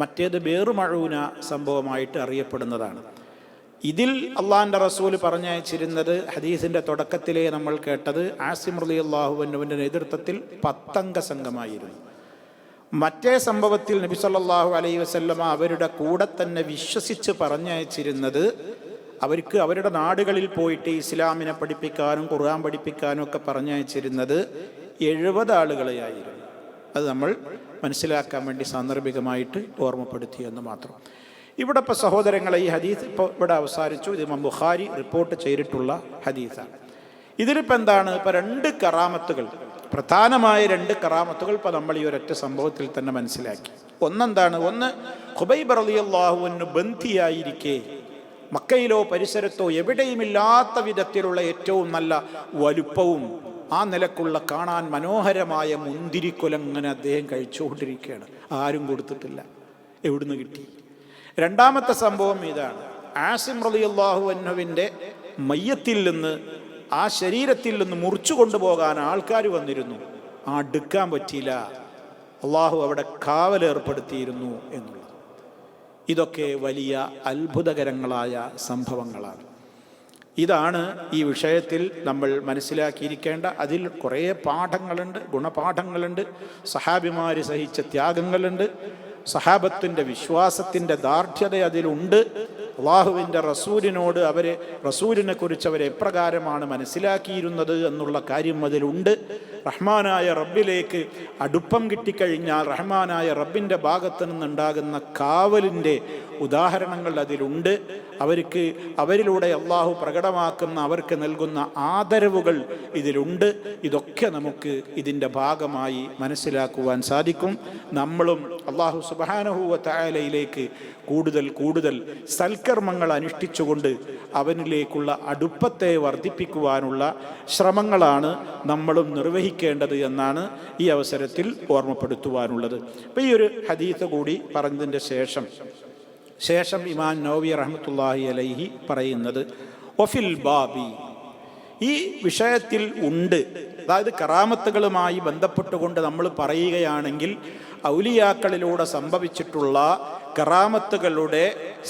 മറ്റേത് ബിഇർ മഊന സംഭവമായിട്ട് അറിയപ്പെടുന്നതാണ്. ഇതിൽ അള്ളാഹിൻ്റെ റസൂൽ പറഞ്ഞയച്ചിരുന്നത് ഹദീസിൻ്റെ തുടക്കത്തിലേ നമ്മൾ കേട്ടത് ആസിം റളിയല്ലാഹു അൻഹുവിൻ്റെ നേതൃത്വത്തിൽ 10 അംഗ സംഘമായിരുന്നു. മറ്റേ സംഭവത്തിൽ നബി സല്ലല്ലാഹു അലൈഹി വസല്ലമ അവരുടെ കൂടെ തന്നെ വിശ്വസിച്ച് പറഞ്ഞയച്ചിരുന്നത് അവർക്ക് അവരുടെ നാടുകളിൽ പോയിട്ട് ഇസ്ലാമിനെ പഠിപ്പിക്കാനും ഖുർആൻ പഠിപ്പിക്കാനും ഒക്കെ പറഞ്ഞയച്ചിരുന്നത് 70 ആളുകളെയായിരുന്നു. അത് നമ്മൾ മനസ്സിലാക്കാൻ വേണ്ടി സാന്ദർഭികമായിട്ട് ഓർമ്മപ്പെടുത്തിയെന്ന് മാത്രം. ഇവിടെ ഇപ്പോൾ സഹോദരങ്ങളെ ഈ ഹദീസ് ഇപ്പോൾ ഇവിടെ അവസാനിച്ചു. ഇത് ഇമാം ബുഖാരി റിപ്പോർട്ട് ചെയ്തിട്ടുള്ള ഹദീസാണ്. ഇതിലിപ്പോൾ എന്താണ്? ഇപ്പോൾ 2 കറാമത്തുകൾ, പ്രധാനമായ 2 കറാമത്തുകൾ ഇപ്പോൾ നമ്മൾ ഈ ഒരൊറ്റ സംഭവത്തിൽ തന്നെ മനസ്സിലാക്കി. ഒന്നെന്താണ്? ഒന്ന്, ഖുബൈബ് റളിയല്ലാഹു അൻഹു ബന്ധിയായിരിക്കെ മക്കയിലോ പരിസരത്തോ എവിടെയുമില്ലാത്ത വിധത്തിലുള്ള ഏറ്റവും നല്ല വലുപ്പവും ആ നിലക്കുള്ള കാണാൻ മനോഹരമായ മുന്തിരിക്കുലം ഇങ്ങനെ അദ്ദേഹം കഴിച്ചുകൊണ്ടിരിക്കുകയാണ്. ആരും കൊടുത്തിട്ടില്ല, എവിടുന്ന് കിട്ടി? രണ്ടാമത്തെ സംഭവം ഇതാണ്. ആസിം റളിയല്ലാഹു അൻഹുവിൻ്റെ മയ്യത്തിൽ നിന്ന്, ആ ശരീരത്തിൽ നിന്ന് മുറിച്ചു കൊണ്ടുപോകാൻ ആൾക്കാർ വന്നിരുന്നു, അടുക്കാൻ പറ്റിയില്ല. അള്ളാഹു അവിടെ കാവലേർപ്പെടുത്തിയിരുന്നു എന്നുള്ളത്. ഇതൊക്കെ വലിയ അത്ഭുതകരങ്ങളായ സംഭവങ്ങളാണ്. ഇതാണ് ഈ വിഷയത്തിൽ നമ്മൾ മനസ്സിലാക്കിയിരിക്കേണ്ട. അതിൽ കുറേ പാഠങ്ങളുണ്ട്, ഗുണപാഠങ്ങളുണ്ട്. സഹാബിമാർ സഹിച്ച ത്യാഗങ്ങളുണ്ട്, സഹാബത്തിൻ്റെ വിശ്വാസത്തിൻ്റെ ദാർഢ്യത അതിലുണ്ട്. അള്ളാഹുവിൻ്റെ റസൂലിനോട് റസൂലിനെ കുറിച്ച് അവർ എപ്രകാരമാണ് മനസ്സിലാക്കിയിരുന്നത് എന്നുള്ള കാര്യം അതിലുണ്ട്. റഹ്മാനായ റബ്ബിലേക്ക് അടുപ്പം കിട്ടിക്കഴിഞ്ഞാൽ റഹ്മാനായ റബ്ബിൻ്റെ ഭാഗത്തു നിന്നുണ്ടാകുന്ന കാവലിൻ്റെ ഉദാഹരണങ്ങൾ അതിലുണ്ട്. അവരിലൂടെ അള്ളാഹു പ്രകടമാക്കുന്ന, അവർക്ക് നൽകുന്ന ആദരവുകൾ ഇതിലുണ്ട്. ഇതൊക്കെ നമുക്ക് ഇതിൻ്റെ ഭാഗമായി മനസ്സിലാക്കുവാൻ സാധിക്കും. നമ്മളും അള്ളാഹു സുബ്ഹാനഹു വ തആലയിലേക്ക് കൂടുതൽ സൽക്കർമ്മങ്ങൾ അനുഷ്ഠിച്ചുകൊണ്ട് അവനിലേക്കുള്ള അടുപ്പത്തെ വർദ്ധിപ്പിക്കുവാനുള്ള ശ്രമങ്ങളാണ് നമ്മളും നിർവഹിക്കേണ്ടത് എന്നാണ് ഈ അവസരത്തിൽ ഓർമ്മപ്പെടുത്തുവാനുള്ളത്. അപ്പോൾ ഈ ഒരു ഹദീസ് കൂടി പറഞ്ഞതിൻ്റെ ശേഷം ഇമാം നവവി റഹ്മത്തുള്ളാഹി അലൈഹി പറയുന്നത്, ഒഫിൽ ബാബി, ഈ വിഷയത്തിൽ ഉണ്ട്. അതായത് കറാമത്തുകളുമായി ബന്ധപ്പെട്ടുകൊണ്ട് നമ്മൾ പറയുകയാണെങ്കിൽ ഔലിയാക്കളിലൂടെ സംഭവിച്ചിട്ടുള്ള കറാമത്തുകളുടെ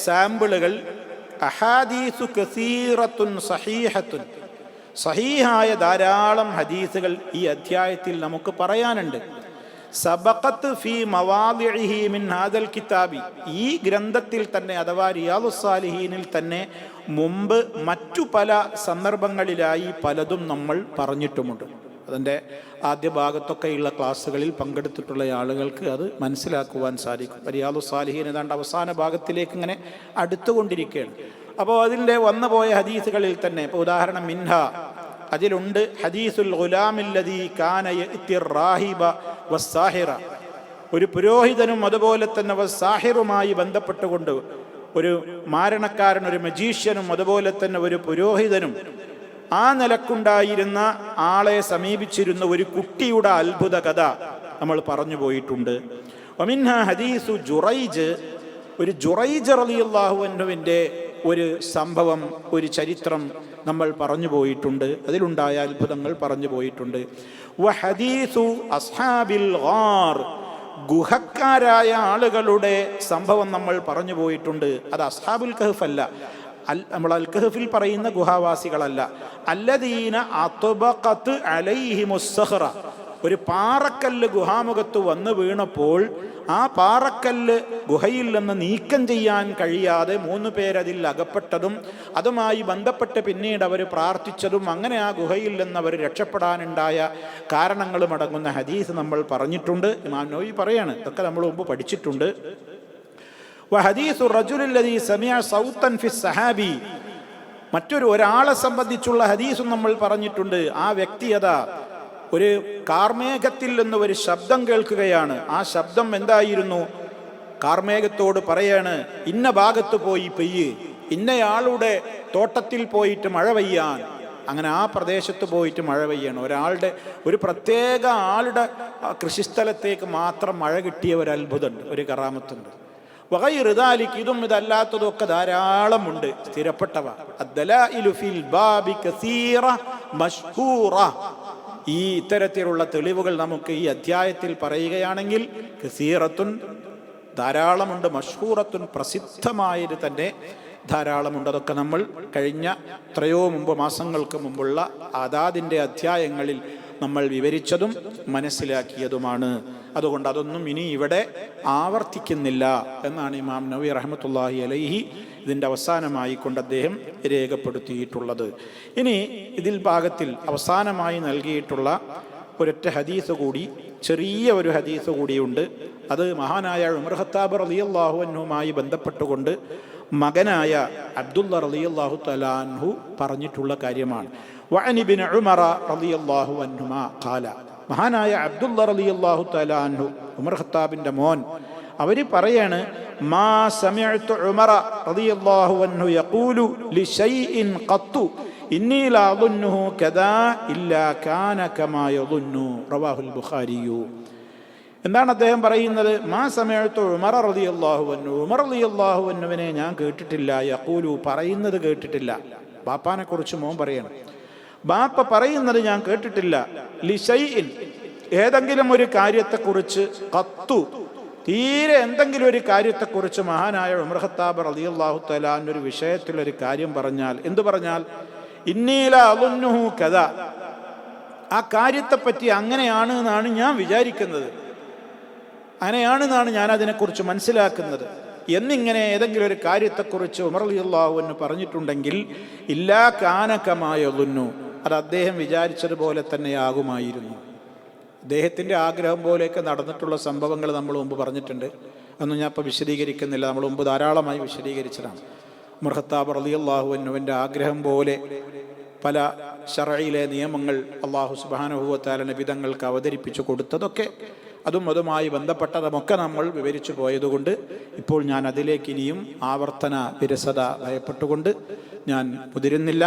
സാമ്പിളുകൾ അഹാദീസു കസീറത്തുൻ സഹീഹത്തുൻ, സഹീഹായ ധാരാളം ഹദീസുകൾ ഈ അധ്യായത്തിൽ നമുക്ക് പറയാനുണ്ട്. സബഖത്ത് ഫീ മവാദിഇഹി മിൻ ഹാദൽ കിതാബി, ഈ ഗ്രന്ഥത്തിൽ തന്നെ അഥവാ റിയാദുസ് സാലിഹീനിൽ തന്നെ മുമ്പ് മറ്റു പല സന്ദർഭങ്ങളിലായി പലതും നമ്മൾ പറഞ്ഞിട്ടുമുണ്ട്. അതിൻ്റെ ആദ്യ ഭാഗത്തൊക്കെയുള്ള ക്ലാസ്സുകളിൽ പങ്കെടുത്തിട്ടുള്ള ആളുകൾക്ക് അത് മനസ്സിലാക്കുവാൻ സാധിക്കും. റിയാദുസ് സാലിഹീൻ ഏതാണ്ട് അവസാന ഭാഗത്തിലേക്ക് ഇങ്ങനെ അടുത്തുകൊണ്ടിരിക്കുകയാണ്. അപ്പോൾ അതിൻ്റെ വന്നുപോയ ഹദീസുകളിൽ തന്നെ ഇപ്പോൾ ഉദാഹരണം മിൻഹ അതിലുണ്ട് ഹദീസുൽ ഗുലാമില്ലദീ കാന യഅ്തി റാഹിബ വസ്സാഹിറ, ഒരു പുരോഹിതനും അതുപോലെ തന്നെ വസ്സാഹിറുമായി ബന്ധപ്പെട്ടുകൊണ്ട് ഒരു മാരണക്കാരൻ, ഒരു മജീഷ്യനും അതുപോലെ തന്നെ ഒരു പുരോഹിതനും ആ നിലക്കുണ്ടായിരുന്ന ആളെ സമീപിച്ചിരുന്ന ഒരു കുട്ടിയുടെ അത്ഭുത കഥ നമ്മൾ പറഞ്ഞു പോയിട്ടുണ്ട്. വമിൻഹ ഹദീസു ജുറൈജ്, ഒരു ജുറൈജ് റളിയല്ലാഹു അൻഹുവിൻ്റെ ഒരു സംഭവം, ഒരു ചരിത്രം നമ്മൾ പറഞ്ഞു പോയിട്ടുണ്ട്. അതിലുണ്ടായ അത്ഭുതങ്ങൾ പറഞ്ഞു പോയിട്ടുണ്ട്. വഹദീസു അസ്ഹാബിൽ ഗാർ, ഗുഹക്കാരായ ആളുകളുടെ സംഭവം നമ്മൾ പറഞ്ഞു പോയിട്ടുണ്ട്. അത് അസ്ഹാബുൽ കഹ്ഫ് അല്ല, നമ്മൾ അൽ കഹ്ഫിൽ പറയുന്ന ഗുഹാവാസികളല്ല. അല്ലദീന അത്ബഖത് അലൈഹിമുസ് സഖറ, ഒരു പാറക്കല്ല് ഗുഹാമുഖത്ത് വന്ന് വീണപ്പോൾ ആ പാറക്കല്ല് ഗുഹയിൽ നിന്ന് നീക്കം ചെയ്യാൻ കഴിയാതെ 3 പേരതിൽ അകപ്പെട്ടതും അതുമായി ബന്ധപ്പെട്ട് പിന്നീട് അവർ പ്രാർത്ഥിച്ചതും അങ്ങനെ ആ ഗുഹയിൽ നിന്ന് അവർ രക്ഷപ്പെടാനുണ്ടായ കാരണങ്ങളും അടങ്ങുന്ന ഹദീസ് നമ്മൾ പറഞ്ഞിട്ടുണ്ട്. ഇമാം നവവി പറയാണ്, ഇതൊക്കെ നമ്മൾ മുമ്പ് പഠിച്ചിട്ടുണ്ട്. വഹദീസു റജുലുല്ലദീ സമിഅ സൗതൻ ഫിസ് സഹാബി, ഒരാളെ സംബന്ധിച്ചുള്ള ഹദീസും നമ്മൾ പറഞ്ഞിട്ടുണ്ട്. ആ വ്യക്തി അതാ ഒരു കാർമേഘത്തിൽ നിന്ന് ഒരു ശബ്ദം കേൾക്കുകയാണ്. ആ ശബ്ദം എന്തായിരുന്നു? കാർമേഘത്തോട് പറയാണ്, ഇന്ന ഭാഗത്ത് പോയി പെയ്യ്, ഇന്നയാളുടെ തോട്ടത്തിൽ പോയിട്ട് മഴ പെയ്യാൻ. അങ്ങനെ ആ പ്രദേശത്ത് പോയിട്ട് മഴ പെയ്യണം. ഒരു പ്രത്യേക ആളുടെ കൃഷിസ്ഥലത്തേക്ക് മാത്രം മഴ കിട്ടിയ ഒരു അത്ഭുതമുണ്ട്, ഒരു കറാമത്തുണ്ട്. വഗൈറു ദാലിക, ഇതും ഇതല്ലാത്തതൊക്കെ ധാരാളമുണ്ട്, സ്ഥിരപ്പെട്ടവ. അദ്ദലായിലു ഫിൽ ബാബി കസീറ മശ്ഹൂറ, ഈ ഇത്തരത്തിലുള്ള തെളിവുകൾ നമുക്ക് ഈ അധ്യായത്തിൽ പറയുകയാണെങ്കിൽ കസീറത്തുൻ, ധാരാളമുണ്ട്, മഷ്ഹൂറത്തുൻ, പ്രസിദ്ധമായത് തന്നെ ധാരാളമുണ്ട്. അതൊക്കെ നമ്മൾ കഴിഞ്ഞ എത്രയോ മാസങ്ങൾക്ക് മുമ്പുള്ള അതാതിൻ്റെ അധ്യായങ്ങളിൽ നമ്മൾ വിവരിച്ചതും മനസ്സിലാക്കിയതുമാണ്. അതുകൊണ്ട് അതൊന്നും ഇനി ഇവിടെ ആവർത്തിക്കുന്നില്ല എന്നാണ് ഇമാം നവവി റഹ്മത്തുള്ളാഹി അലൈഹി ഇതിൻ്റെ അവസാനമായി കൊണ്ട് അദ്ദേഹം രേഖപ്പെടുത്തിയിട്ടുള്ളത്. ഇനി ഇതിൽ ഭാഗത്തിൽ അവസാനമായി നൽകിയിട്ടുള്ള ഒരൊറ്റ ഹദീസ് കൂടി, ചെറിയ ഒരു ഹദീസ് കൂടിയുണ്ട്. അത് മഹാനായ ഉമർ ഖത്താബ് റളിയല്ലാഹു അൻഹുമായി ബന്ധപ്പെട്ടുകൊണ്ട് മകനായ അബ്ദുള്ള റളിയല്ലാഹു തആല അൻഹു പറഞ്ഞിട്ടുള്ള കാര്യമാണ്. വഅൻ ഇബ്നു ഉമർ റളിയല്ലാഹു അൻഹുമാ ഖാല, മഹാനായ അബ്ദുള്ള റളിയല്ലാഹു തആല അൻഹു, ഉമർ ഖത്താബിന്റെ മോൻ, അവർ പറയാണ്, മാ സമിഅ്തു ഉമർ റളിയല്ലാഹു അൻഹു യഖൂലു ലിശൈഇൻ ഖത്തു ഇന്നി ലാ അദുന്നുഹു കദാ ഇല്ലാ കാന കമാ യദുന്നു, റവാഹുൽ ബുഖാരിയു. എന്താണ് അദ്ദേഹം പറയുന്നത്? മാ സമിഅ്തു ഉമർ റളിയല്ലാഹു അൻഹു, ഉമർ റളിയല്ലാഹു അൻഹുവിനെ ഞാൻ കേട്ടിട്ടില്ല, യഖൂലു പറയുന്നത് കേട്ടിട്ടില്ല. ബാപ്പാനെ കുറിച്ച് മോൻ പറയണം, ബാപ്പ പറയുന്നത് ഞാൻ കേട്ടിട്ടില്ല. ലിശൈഇൻ, ഏതെങ്കിലും ഒരു കാര്യത്തെക്കുറിച്ച്, ഖത്തു, തീരെ എന്തെങ്കിലും ഒരു കാര്യത്തെക്കുറിച്ച് മഹാനായ ഉമർ ഖത്താബ് റളിയല്ലാഹു തആല ഒരു വിഷയത്തിലൊരു കാര്യം പറഞ്ഞാൽ, എന്തു പറഞ്ഞാൽ, ഇന്നി ലാ അദുന്നുഹു കദാ, ആ കാര്യത്തെപ്പറ്റി അങ്ങനെയാണ് എന്നാണ് ഞാൻ വിചാരിക്കുന്നത്, അങ്ങനെയാണെന്നാണ് ഞാൻ അതിനെക്കുറിച്ച് മനസ്സിലാക്കുന്നത് എന്നിങ്ങനെ ഏതെങ്കിലും ഒരു കാര്യത്തെക്കുറിച്ച് ഉമർ റളിയല്ലാഹു അൻഹു പറഞ്ഞിട്ടുണ്ടെങ്കിൽ ഇല്ലാ കാന കമാ യദുന്നു, അത് അദ്ദേഹം വിചാരിച്ചതുപോലെ തന്നെയാകുമായിരുന്നു. അദ്ദേഹത്തിൻ്റെ ആഗ്രഹം പോലെയൊക്കെ നടന്നിട്ടുള്ള സംഭവങ്ങൾ നമ്മൾ മുമ്പ് പറഞ്ഞിട്ടുണ്ട്. അതൊന്നും ഞാൻ ഇപ്പോൾ വിശദീകരിക്കുന്നില്ല, നമ്മൾ മുമ്പ് ധാരാളമായി വിശദീകരിച്ചതാണ്. ഉമർ ഖത്താബ് റളിയല്ലാഹു അൻഹുവിൻ്റെ ആഗ്രഹം പോലെ പല ശർഈലെ നിയമങ്ങൾ അല്ലാഹു സുബ്ഹാനഹു വ തആല നബിതങ്ങൾക്ക് അവതരിപ്പിച്ചു കൊടുത്തതൊക്കെ അതുമായി ബന്ധപ്പെട്ടതുമൊക്കെ നമ്മൾ വിവരിച്ചു പോയതുകൊണ്ട് ഇപ്പോൾ ഞാൻ അതിലേക്ക് ഇനിയും ആവർത്തന വിരസത ഭയപ്പെട്ടുകൊണ്ട് ഞാൻ മുതിരുന്നില്ല.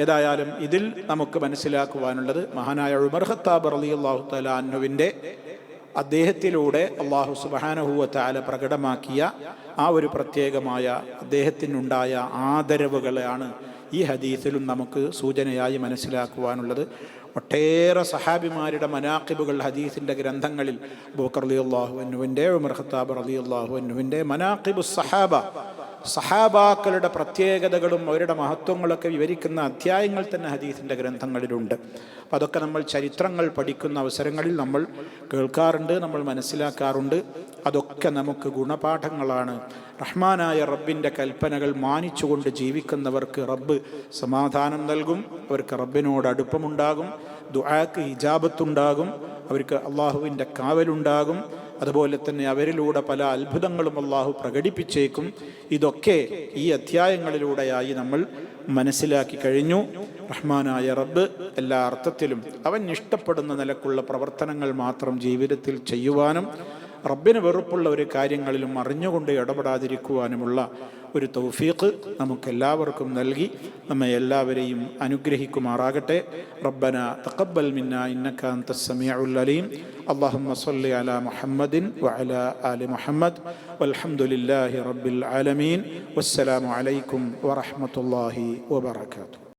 ഏതായാലും ഇതിൽ നമുക്ക് മനസ്സിലാക്കുവാനുള്ളത്, മഹാനായ ഉമർ ഖത്താബ് റളിയല്ലാഹു തആല അൻഹുവിൻ്റെ അദ്ദേഹത്തിലൂടെ അല്ലാഹു സുബ്ഹാനഹു വ തആല പ്രകടമാക്കിയ ആ ഒരു പ്രത്യേകമായ അദ്ദേഹത്തിനുണ്ടായ ആദരവുകളാണ് ഈ ഹദീസിലും നമുക്ക് സൂചനയായി മനസ്സിലാക്കുവാനുള്ളത്. ഒട്ടേറെ സഹാബിമാരുടെ മനാഖിബുകൾ ഹദീസിൻ്റെ ഗ്രന്ഥങ്ങളിൽ അബൂബക്കർ റളിയല്ലാഹു അൻഹുവിൻ്റെ, ഉമർ ഖത്താബ് റളിയല്ലാഹു അൻഹുവിൻ്റെ മനാഖിബുസ് സഹാബ, സഹാബാക്കളുടെ പ്രത്യേകതകളും അവരുടെ മഹത്വങ്ങളൊക്കെ വിവരിക്കുന്ന അധ്യായങ്ങൾ തന്നെ ഹദീസിൻ്റെ ഗ്രന്ഥങ്ങളിലുണ്ട്. അപ്പം അതൊക്കെ നമ്മൾ ചരിത്രങ്ങൾ പഠിക്കുന്ന അവസരങ്ങളിൽ നമ്മൾ കേൾക്കാറുണ്ട്, നമ്മൾ മനസ്സിലാക്കാറുണ്ട്. അതൊക്കെ നമുക്ക് ഗുണപാഠങ്ങളാണ്. റഹ്മാനായ റബ്ബിൻ്റെ കൽപ്പനകൾ മാനിച്ചുകൊണ്ട് ജീവിക്കുന്നവർക്ക് റബ്ബ് സമാധാനം നൽകും, അവർക്ക് റബ്ബിനോട് അടുപ്പമുണ്ടാകും, ദുആക്ക് ഇജാബത്തുണ്ടാകും, അവർക്ക് അള്ളാഹുവിൻ്റെ കാവലുണ്ടാകും. അതുപോലെ തന്നെ അവരിലൂടെ പല അത്ഭുതങ്ങളും അള്ളാഹു പ്രകടിപ്പിച്ചേക്കും. ഇതൊക്കെ ഈ അധ്യായങ്ങളിലൂടെയായി നമ്മൾ മനസ്സിലാക്കി കഴിഞ്ഞു. റഹ്മാനായ റബ്ബ് എല്ലാ അർത്ഥത്തിലും അവൻ ഇഷ്ടപ്പെടുന്ന നിലക്കുള്ള പ്രവർത്തനങ്ങൾ മാത്രം ജീവിതത്തിൽ ചെയ്യുവാനും റബ്ബിന് വെറുപ്പുള്ള ഒരു കാര്യങ്ങളിലും അറിഞ്ഞുകൊണ്ട് ഇടപെടാതിരിക്കുവാനുമുള്ള ഒരു തൗഫീഖ് നമുക്കെല്ലാവർക്കും നൽകി നമ്മെ എല്ലാവരെയും അനുഗ്രഹിക്കുമാറാകട്ടെ. റബ്ബന തഖബ്ബൽ മിന്നാ ഇന്നക അൻതസ് സമീഉൽ അലീം. അല്ലാഹുമ്മ സ്വല്ലി അലാ മുഹമ്മദിൻ വഅലാ ആലി മുഹമ്മദ് വൽഹംദുലില്ലാഹി റബ്ബിൽ ആലമീൻ. വസ്സലാമു അലൈക്കും വറഹ്മത്തുള്ളാഹി വബറകാതുഹു.